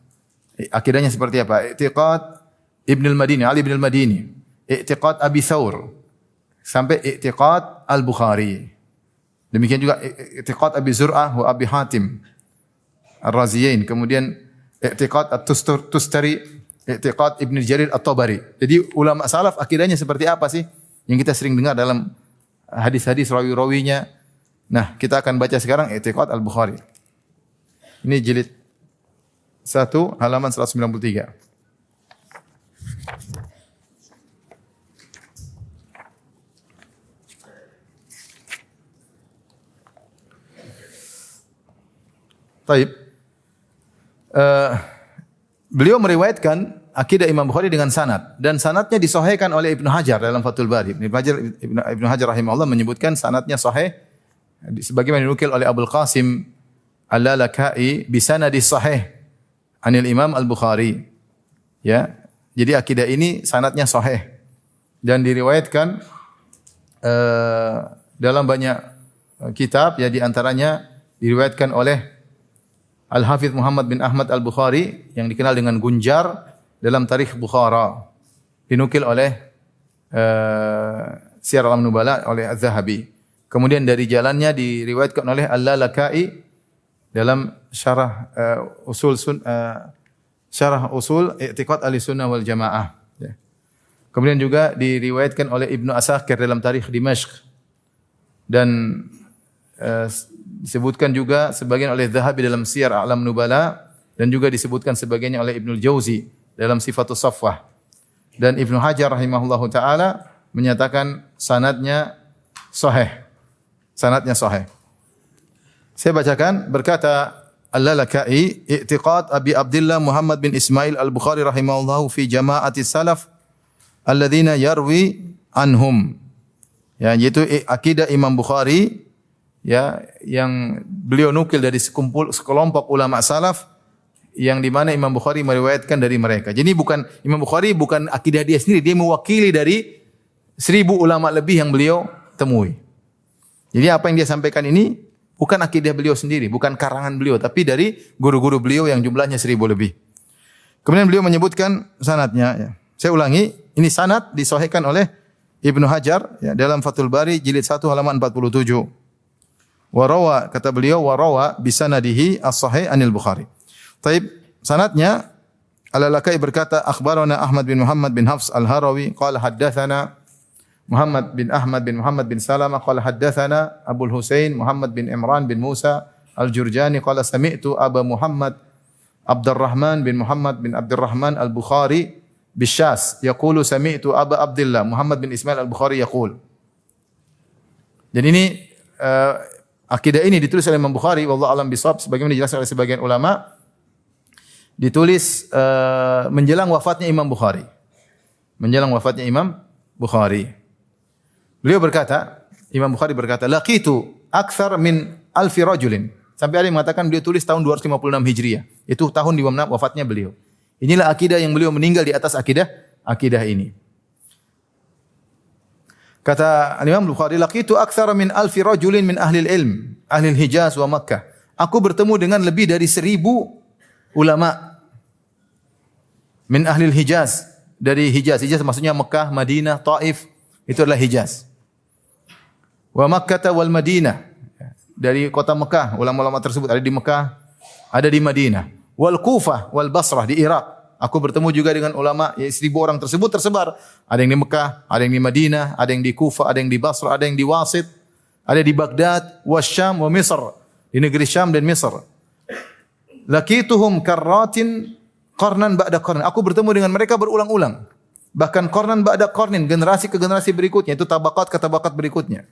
Akidahnya seperti apa? I'tiqad Ibn al-Madini, Ali bin al-Madini. I'tiqad Abi Thawr, sampai I'tiqad Al-Bukhari. Demikian juga I'tiqad Abi Zur'ah wa Abi Hatim Ar-Raziyain. Kemudian I'tiqad At-Tustari, I'tiqad Ibn Jarir At-Tabari. Jadi ulama salaf akidahnya seperti apa sih? Yang kita sering dengar dalam hadis-hadis rawi-rawinya. Nah, kita akan baca sekarang I'tiqad Al-Bukhari. Ini jilid 1 halaman 193. Taib. Beliau meriwayatkan akidah Imam Bukhari dengan sanad dan sanadnya disahihkan oleh Ibnu Hajar dalam Fathul Bari. Ibnu Hajar rahimahullah menyebutkan sanadnya sahih sebagaimana dinukil oleh Abdul Qasim Al-Lalaka'i bi sanadis sahih anil Imam Al-Bukhari. Ya. Jadi akidah ini sanadnya sahih dan diriwayatkan dalam banyak kitab, ya di antaranya diriwayatkan oleh Al-Hafidh Muhammad bin Ahmad Al-Bukhari yang dikenal dengan Gunjar dalam Tarikh Bukhara. Dinukil oleh Syiar Alam Nubala oleh Az-Zahabi. Kemudian dari jalannya diriwayatkan oleh Al-Lalaka'i dalam syarah usul I'tiqad Ahlussunnah wal Jamaah. Ya. Kemudian juga diriwayatkan oleh Ibnu Asakir dalam Tarikh Dimashq dan disebutkan juga sebagian oleh Zahabi dalam Syiar A'lam Nubala dan juga disebutkan sebagiannya oleh Ibnu Jauzi dalam Sifatus Safwah. Dan Ibnu Hajar rahimahullahu taala menyatakan sanadnya sahih. Sanadnya sahih. Saya bacakan, berkata Al-Lalaka'i, I'tiqad Abi Abdullah Muhammad bin Ismail Al-Bukhari rahimahullahu fi jama'ati salaf alladzina yarwi anhum. Ya, yaitu akidah Imam Bukhari, ya, yang beliau nukil dari sekelompok ulama salaf yang di mana Imam Bukhari meriwayatkan dari mereka. Jadi Imam Bukhari bukan akidah dia sendiri, dia mewakili dari 1000 ulama lebih yang beliau temui. Jadi apa yang dia sampaikan ini bukan akidah beliau sendiri, bukan karangan beliau, tapi dari guru-guru beliau yang jumlahnya 1000 lebih. Kemudian beliau menyebutkan sanadnya. Ya. Saya ulangi, ini sanad disahihkan oleh Ibnu Hajar ya, dalam Fathul Bari jilid 1 halaman 47. Warawa, kata beliau, warawa bisanadihi as-sahih anil Bukhari. Taib, sanadnya Al-Lalaka'i berkata, akhbarana Ahmad bin Muhammad bin Hafs Al-Harawi qala haddatsana Muhammad bin Ahmad bin Muhammad bin Salama qala haddatsana Abu Husain Muhammad bin Imran bin Musa Al-Jurjani qala sami'tu Aba Muhammad Abdurrahman bin Muhammad bin Abdurrahman Al-Bukhari bisyas yaqulu sami'tu Aba Abdullah Muhammad bin Ismail Al-Bukhari yaqul. Jadi ini akidah ini ditulis oleh Imam Bukhari, wallahu alam bisawab, sebagaimana dijelaskan oleh sebagian ulama, ditulis menjelang wafatnya Imam Bukhari. Menjelang wafatnya Imam Bukhari. Beliau berkata, Imam Bukhari berkata, laqitu akthar min alfi rajulin. Sampai ada yang mengatakan beliau tulis tahun 256 Hijriah. Itu tahun di mana wafatnya beliau. Inilah akidah yang beliau meninggal di atas akidah ini. Kata Imam Bukhari, laqitu akthar min alfi rajulin min ahli ilm, ahli Hijaz wa Makkah. Aku bertemu dengan lebih dari 1000 ulama min ahli Hijaz, dari Hijaz. Hijaz maksudnya Mekah, Madinah, Taif, itu adalah Hijaz. Wa Makkah wal Madinah, dari kota Mekah, ulama-ulama tersebut ada di Mekah, ada di Madinah. Wal Kufah wal Basrah, di Irak. Aku bertemu juga dengan ulama, 1000 orang tersebut tersebar. Ada yang di Mekah, ada yang di Madinah, ada yang di Kufah, ada yang di Basrah, ada yang di Wasit, ada di Baghdad, Wasyam wa Misr, di negeri Syam dan Misr. Laqituhum karratin qarnan ba'da qarn. Aku bertemu dengan mereka berulang-ulang. Bahkan qarnan ba'da qarnin, generasi ke generasi berikutnya, itu tabaqat ke tabaqat berikutnya.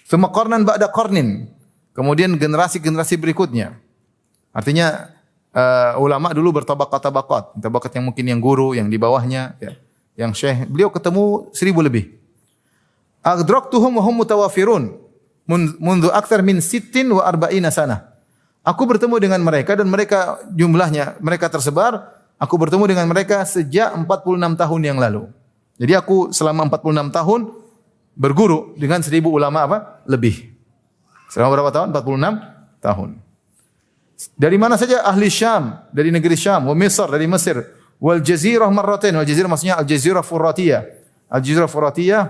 Semua qarnan ba'da qarnin. Kemudian generasi-generasi berikutnya. Artinya ulama dulu bertabaqat-tabaqat. Tabaqat yang mungkin yang guru, yang di bawahnya, ya, yang syekh. Beliau ketemu 1000 lebih. Adraktuhum wa hum mutawafirun mundu akthar min 60 wa 40 sanah. Aku bertemu dengan mereka dan mereka jumlahnya, mereka tersebar. Aku bertemu dengan mereka sejak 46 tahun yang lalu. Jadi aku selama 46 tahun berguru dengan 1000 ulama apa? Lebih. Selama berapa tahun? 46 tahun. Dari mana saja? Ahli Syam, dari negeri Syam, wa Misr, dari Mesir, wal Jazirah marratain. Wal Jazirah maksudnya Al Jazirah Furatiyah. Al Jazirah Furatiyah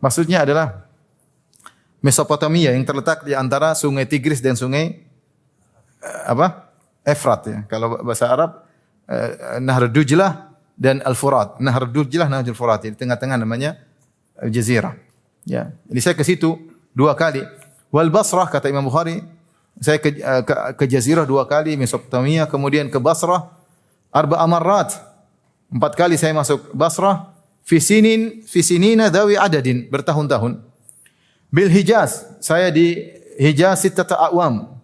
maksudnya adalah Mesopotamia yang terletak di antara sungai Tigris dan sungai Efrat, ya. Kalau bahasa Arab Nahr Dujlah dan Al-Furat. Nahr Dujlah, Nahr Al-Furat. Di tengah-tengah namanya Al-Jazirah. Ya. Jadi saya ke situ 2 kali. Wal Basrah, kata Imam Bukhari, saya ke Jazirah 2 kali, Mesopotamia, kemudian ke Basrah 4 marrat. 4 kali saya masuk Basrah. Fi sinina dawi adadin, bertahun-tahun. Bil Hijaz, saya di Hijaz 6 a'wam.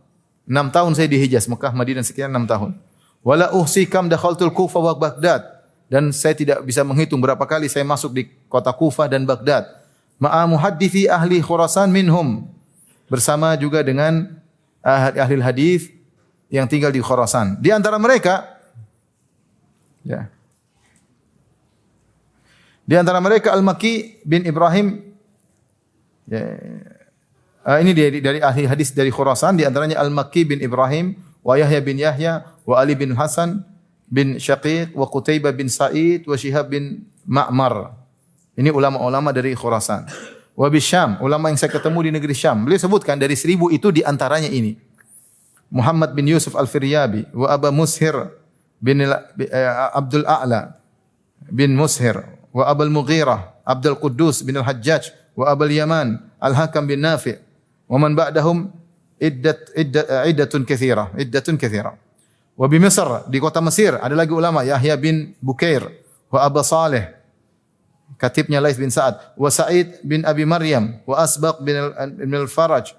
6 tahun saya di Hijaz, Mekah, Madinah sekian 6 tahun. Wala uhsi kam dakhaltul Kufah wa Baghdad, dan saya tidak bisa menghitung berapa kali saya masuk di kota Kufah dan Baghdad. Ma'a muhaddithi ahli Khurasan minhum, bersama juga dengan ahli hadis yang tinggal di Khurasan. Di antara mereka, ya, di antara mereka Al-Makki bin Ibrahim. Ya, ini dari ahli hadis dari Khurasan, di antaranya Al-Makki bin Ibrahim, wa Yahya bin Yahya, wa Ali bin Hasan bin Syaqiq, wa Qutaibah bin Sa'id, wa Syihab bin Ma'mar. Ini ulama-ulama dari Khurasan. Wa Bisyam, ulama yang saya ketemu di negeri Syam. Beliau sebutkan dari 1000 itu di antaranya ini. Muhammad bin Yusuf Al-Firyabi, wa Aba Mushir bin Abdul A'la bin Mushir, wa Abul Mughirah, Abdul Quddus bin Al-Hajjaj, wa Abul Yaman, Al-Hakam bin Nafi', wa man ba'dahum iddatun katsira. Wa bi Misr, di kota Mesir ada lagi ulama, Yahya bin Bukair, wa Abu Saleh, katibnya Laits bin Sa'ad, wa Sa'id bin Abi Maryam, wa Asbaq bin Al-Faraj,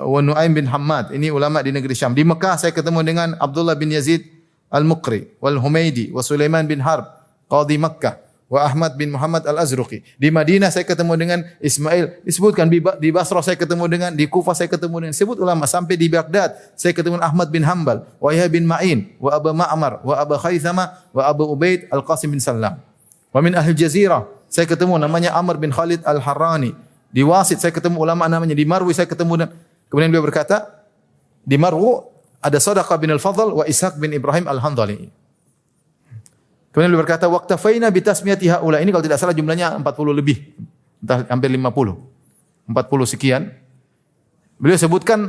wa Nuaim bin Hammad. Ini ulama di negeri Syam. Di Mekah saya ketemu dengan Abdullah bin Yazid Al-Muqri, wal Humaidi, wa Sulaiman bin Harb, qadhi Makkah, wa Ahmad bin Muhammad Al-Azruqi. Di Madinah saya ketemu dengan Ismail, disebutkan di Basrah saya ketemu dengan, di Kufah saya ketemu dengan, sebut ulama, sampai di Baghdad saya ketemu dengan Ahmad bin Hanbal, wa Yahya bin Ma'in, wa Abu Ma'mar, wa Abu Khaythama, wa Abu Ubaid Al-Qasim bin Sallam. Wa min ahli Jazirah saya ketemu namanya Amr bin Khalid Al-Harrani. Di Wasit saya ketemu ulama namanya, di Marwi saya ketemu dengan, kemudian beliau berkata, di Marwu ada Sadaqah bin Al-Fadl wa Ishaq bin Ibrahim Al-Handali. Kemudian beliau berkata, waqtafaina bi tasmiyati haula. Ini kalau tidak salah jumlahnya 40 lebih. Entah hampir 50. 40 sekian. Beliau sebutkan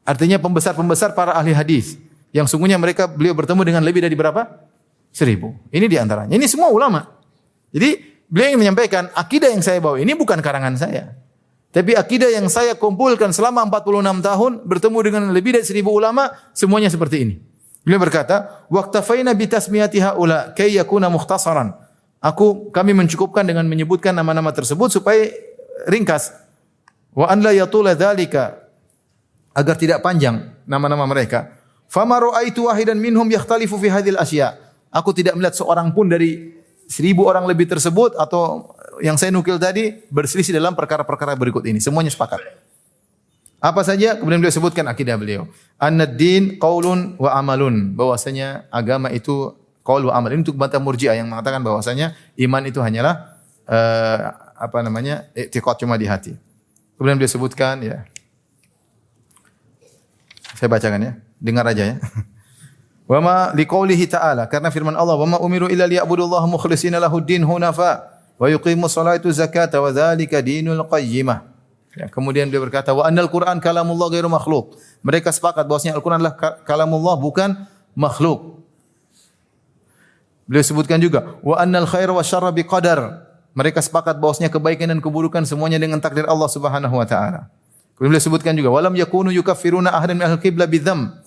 artinya pembesar-pembesar para ahli hadis yang sungguhnya mereka beliau bertemu dengan lebih dari berapa? 1000. Ini di antaranya. Ini semua ulama. Jadi beliau ingin menyampaikan akidah yang saya bawa ini bukan karangan saya. Tapi akidah yang saya kumpulkan selama 46 tahun bertemu dengan lebih dari 1000 ulama, semuanya seperti ini. Beliau berkata, waqtafaina bi tasmiyati haula kay yakuna mukhtasaran. Kami mencukupkan dengan menyebutkan nama-nama tersebut supaya ringkas. Wa an la yatula dzalika, agar tidak panjang nama-nama mereka. Fama ra'aitu wahidan minhum yakhtalifu fi hadhil asya. Aku tidak melihat seorang pun dari 1000 orang lebih tersebut atau yang saya nukil tadi berselisih dalam perkara-perkara berikut ini. Semuanya sepakat. Apa saja? Kemudian beliau sebutkan akidah beliau. An-din qaulun wa amalun. Bahwasanya agama itu qaul wa amal. Ini untuk bantah Murji'ah yang mengatakan bahwasanya iman itu hanyalah i'tiqad cuma di hati. Kemudian beliau sebutkan ya. Saya bacakan ya. Dengar aja ya. Wa ma liqaulihi ta'ala, karena firman Allah, wa ma umiru illa liya'budullaha mukhlishina lahuddin hunafa wa yuqimus salata zakata wa dzalika dinul qayyimah. Ya, kemudian dia berkata wa annal Qur'an kalamullah ghairu makhluq. Mereka sepakat bahwasanya Al-Qur'an adalah kalamullah bukan makhluk. Beliau sebutkan juga wa annal khaira wasyarra biqadar. Mereka sepakat bahwasanya kebaikan dan keburukan semuanya dengan takdir Allah Subhanahu wa taala. Kemudian beliau sebutkan juga walam yakunu yukaffiruna ahadan min ahlil qiblah bidzam.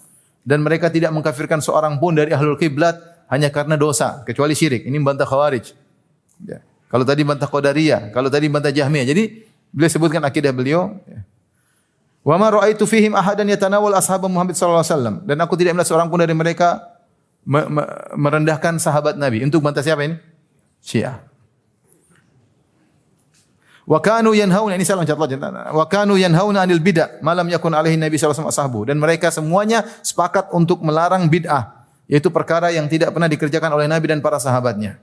Dan mereka tidak mengkafirkan seorang pun dari ahlul qiblat hanya karena dosa kecuali syirik. Ini membantah Khawarij. Ya. Kalau tadi bantah Qadariyah, kalau tadi bantah Jahmiyah. Jadi beliau sebutkan akidah beliau. Wa ma ra'aitu fihim ahadan yatanawal ashab Muhammad sallallahu alaihi wasallam. Dan aku tidak melihat seorang pun dari mereka merendahkan sahabat Nabi. Untuk bantah siapa ini? Syiah. Wa kanu yanhauna, ini salah catat. Wa kanu yanhauna 'anil bid'ah ma lam yakun alaihi Nabi sallallahu alaihi wasallam. Dan mereka semuanya sepakat untuk melarang bid'ah, yaitu perkara yang tidak pernah dikerjakan oleh Nabi dan para sahabatnya.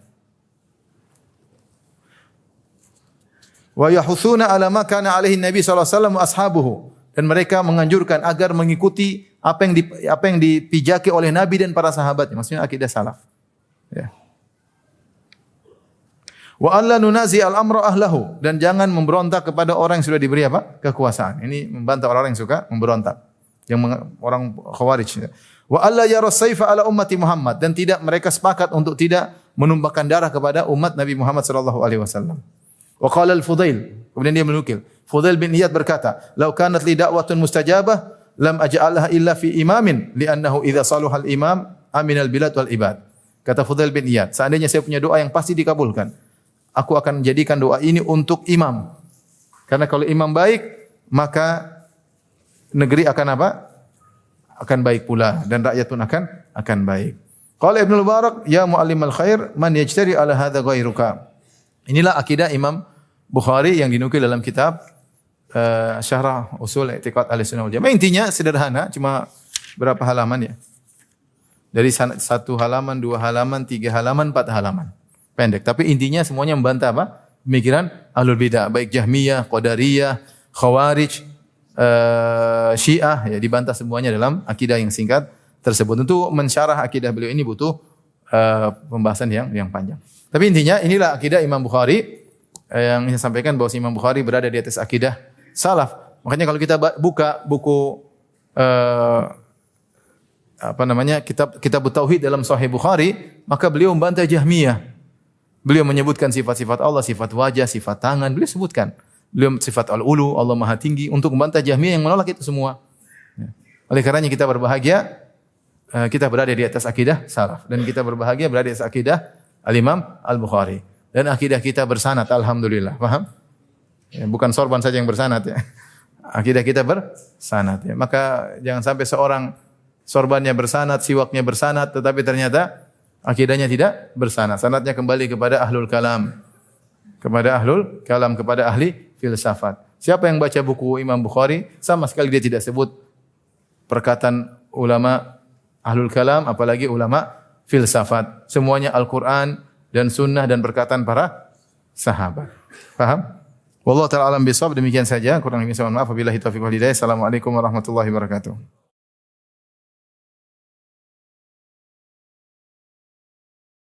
Wa yahutsuna 'ala ma kana alaihi Nabi sallallahu alaihi wasallam wa ashabuhu. Dan mereka menganjurkan agar mengikuti apa yang dipijaki oleh Nabi dan para sahabatnya. Maksudnya akidah salaf. Ya. Wa alla nunazi al-amra ahlahu, dan jangan memberontak kepada orang yang sudah diberi apa? Kekuasaan. Ini membantah orang yang suka memberontak. Orang Khawarij. Wa alla yara saifa ala ummati Muhammad, dan tidak mereka sepakat untuk tidak menumpahkan darah kepada umat Nabi Muhammad sallallahu alaihi wasallam. Wa qala al-Fudail, kemudian dia menukil. Fudail bin Iyad berkata, "Lau kanat li da'watun mustajabah lam aj'alha illa fi imamin li'annahu idza saluha al-imam aminal bilad wal ibad." Kata Fudail bin Iyad, seandainya saya punya doa yang pasti dikabulkan, aku akan jadikan doa ini untuk imam. Karena kalau imam baik, maka negeri akan apa? Akan baik pula, dan rakyat pun akan baik. Qala Ibnu Mubarak, ya muallimal khair, man yajtari ala hadza ghairuka. Inilah akidah Imam Bukhari yang dinukil dalam kitab Syarah Usul I'tiqad Ahlussunnah wal Jamaah. Intinya sederhana, cuma berapa halaman ya? Dari satu halaman, dua halaman, tiga halaman, 4 halaman. Pendek, tapi intinya semuanya membantah apa? Pemikiran Ahlul Bidah, baik Jahmiyah, Qadariyah, Khawarij, Syiah, ya dibantah semuanya dalam akidah yang singkat tersebut. Tentu mensyarah akidah beliau ini butuh pembahasan yang panjang. Tapi intinya inilah akidah Imam Bukhari yang saya sampaikan bahwa Imam Bukhari berada di atas akidah salaf. Makanya kalau kita buka buku kitab tauhid dalam Sahih Bukhari, maka beliau membantah Jahmiyah. Beliau menyebutkan sifat-sifat Allah, sifat wajah, sifat tangan, beliau sebutkan. Beliau sifat al-ulu, Allah Maha Tinggi, untuk membantah Jahmiyah yang menolak itu semua. Oleh karenanya kita berbahagia, kita berada di atas akidah salaf, dan kita berbahagia berada di atas akidah Al-Imam Al-Bukhari. Dan akidah kita bersanad, alhamdulillah. Paham? Ya, bukan sorban saja yang bersanad ya. Akidah kita bersanad ya. Maka jangan sampai seorang sorbannya bersanad, siwaknya bersanad, tetapi ternyata akidahnya tidak bersanad. Sanadnya kembali kepada ahlul kalam. Kepada ahlul kalam, kepada ahli filsafat. Siapa yang baca buku Imam Bukhari, sama sekali dia tidak sebut perkataan ulama ahlul kalam, apalagi ulama filsafat. Semuanya Al-Quran dan sunnah dan perkataan para sahabat. Paham? Wallahu ta'ala alam bisawab. Demikian saja. Kurang lebih saya mohon maaf. Wabillahi taufiq wal hidayah. Assalamualaikum warahmatullahi wabarakatuh.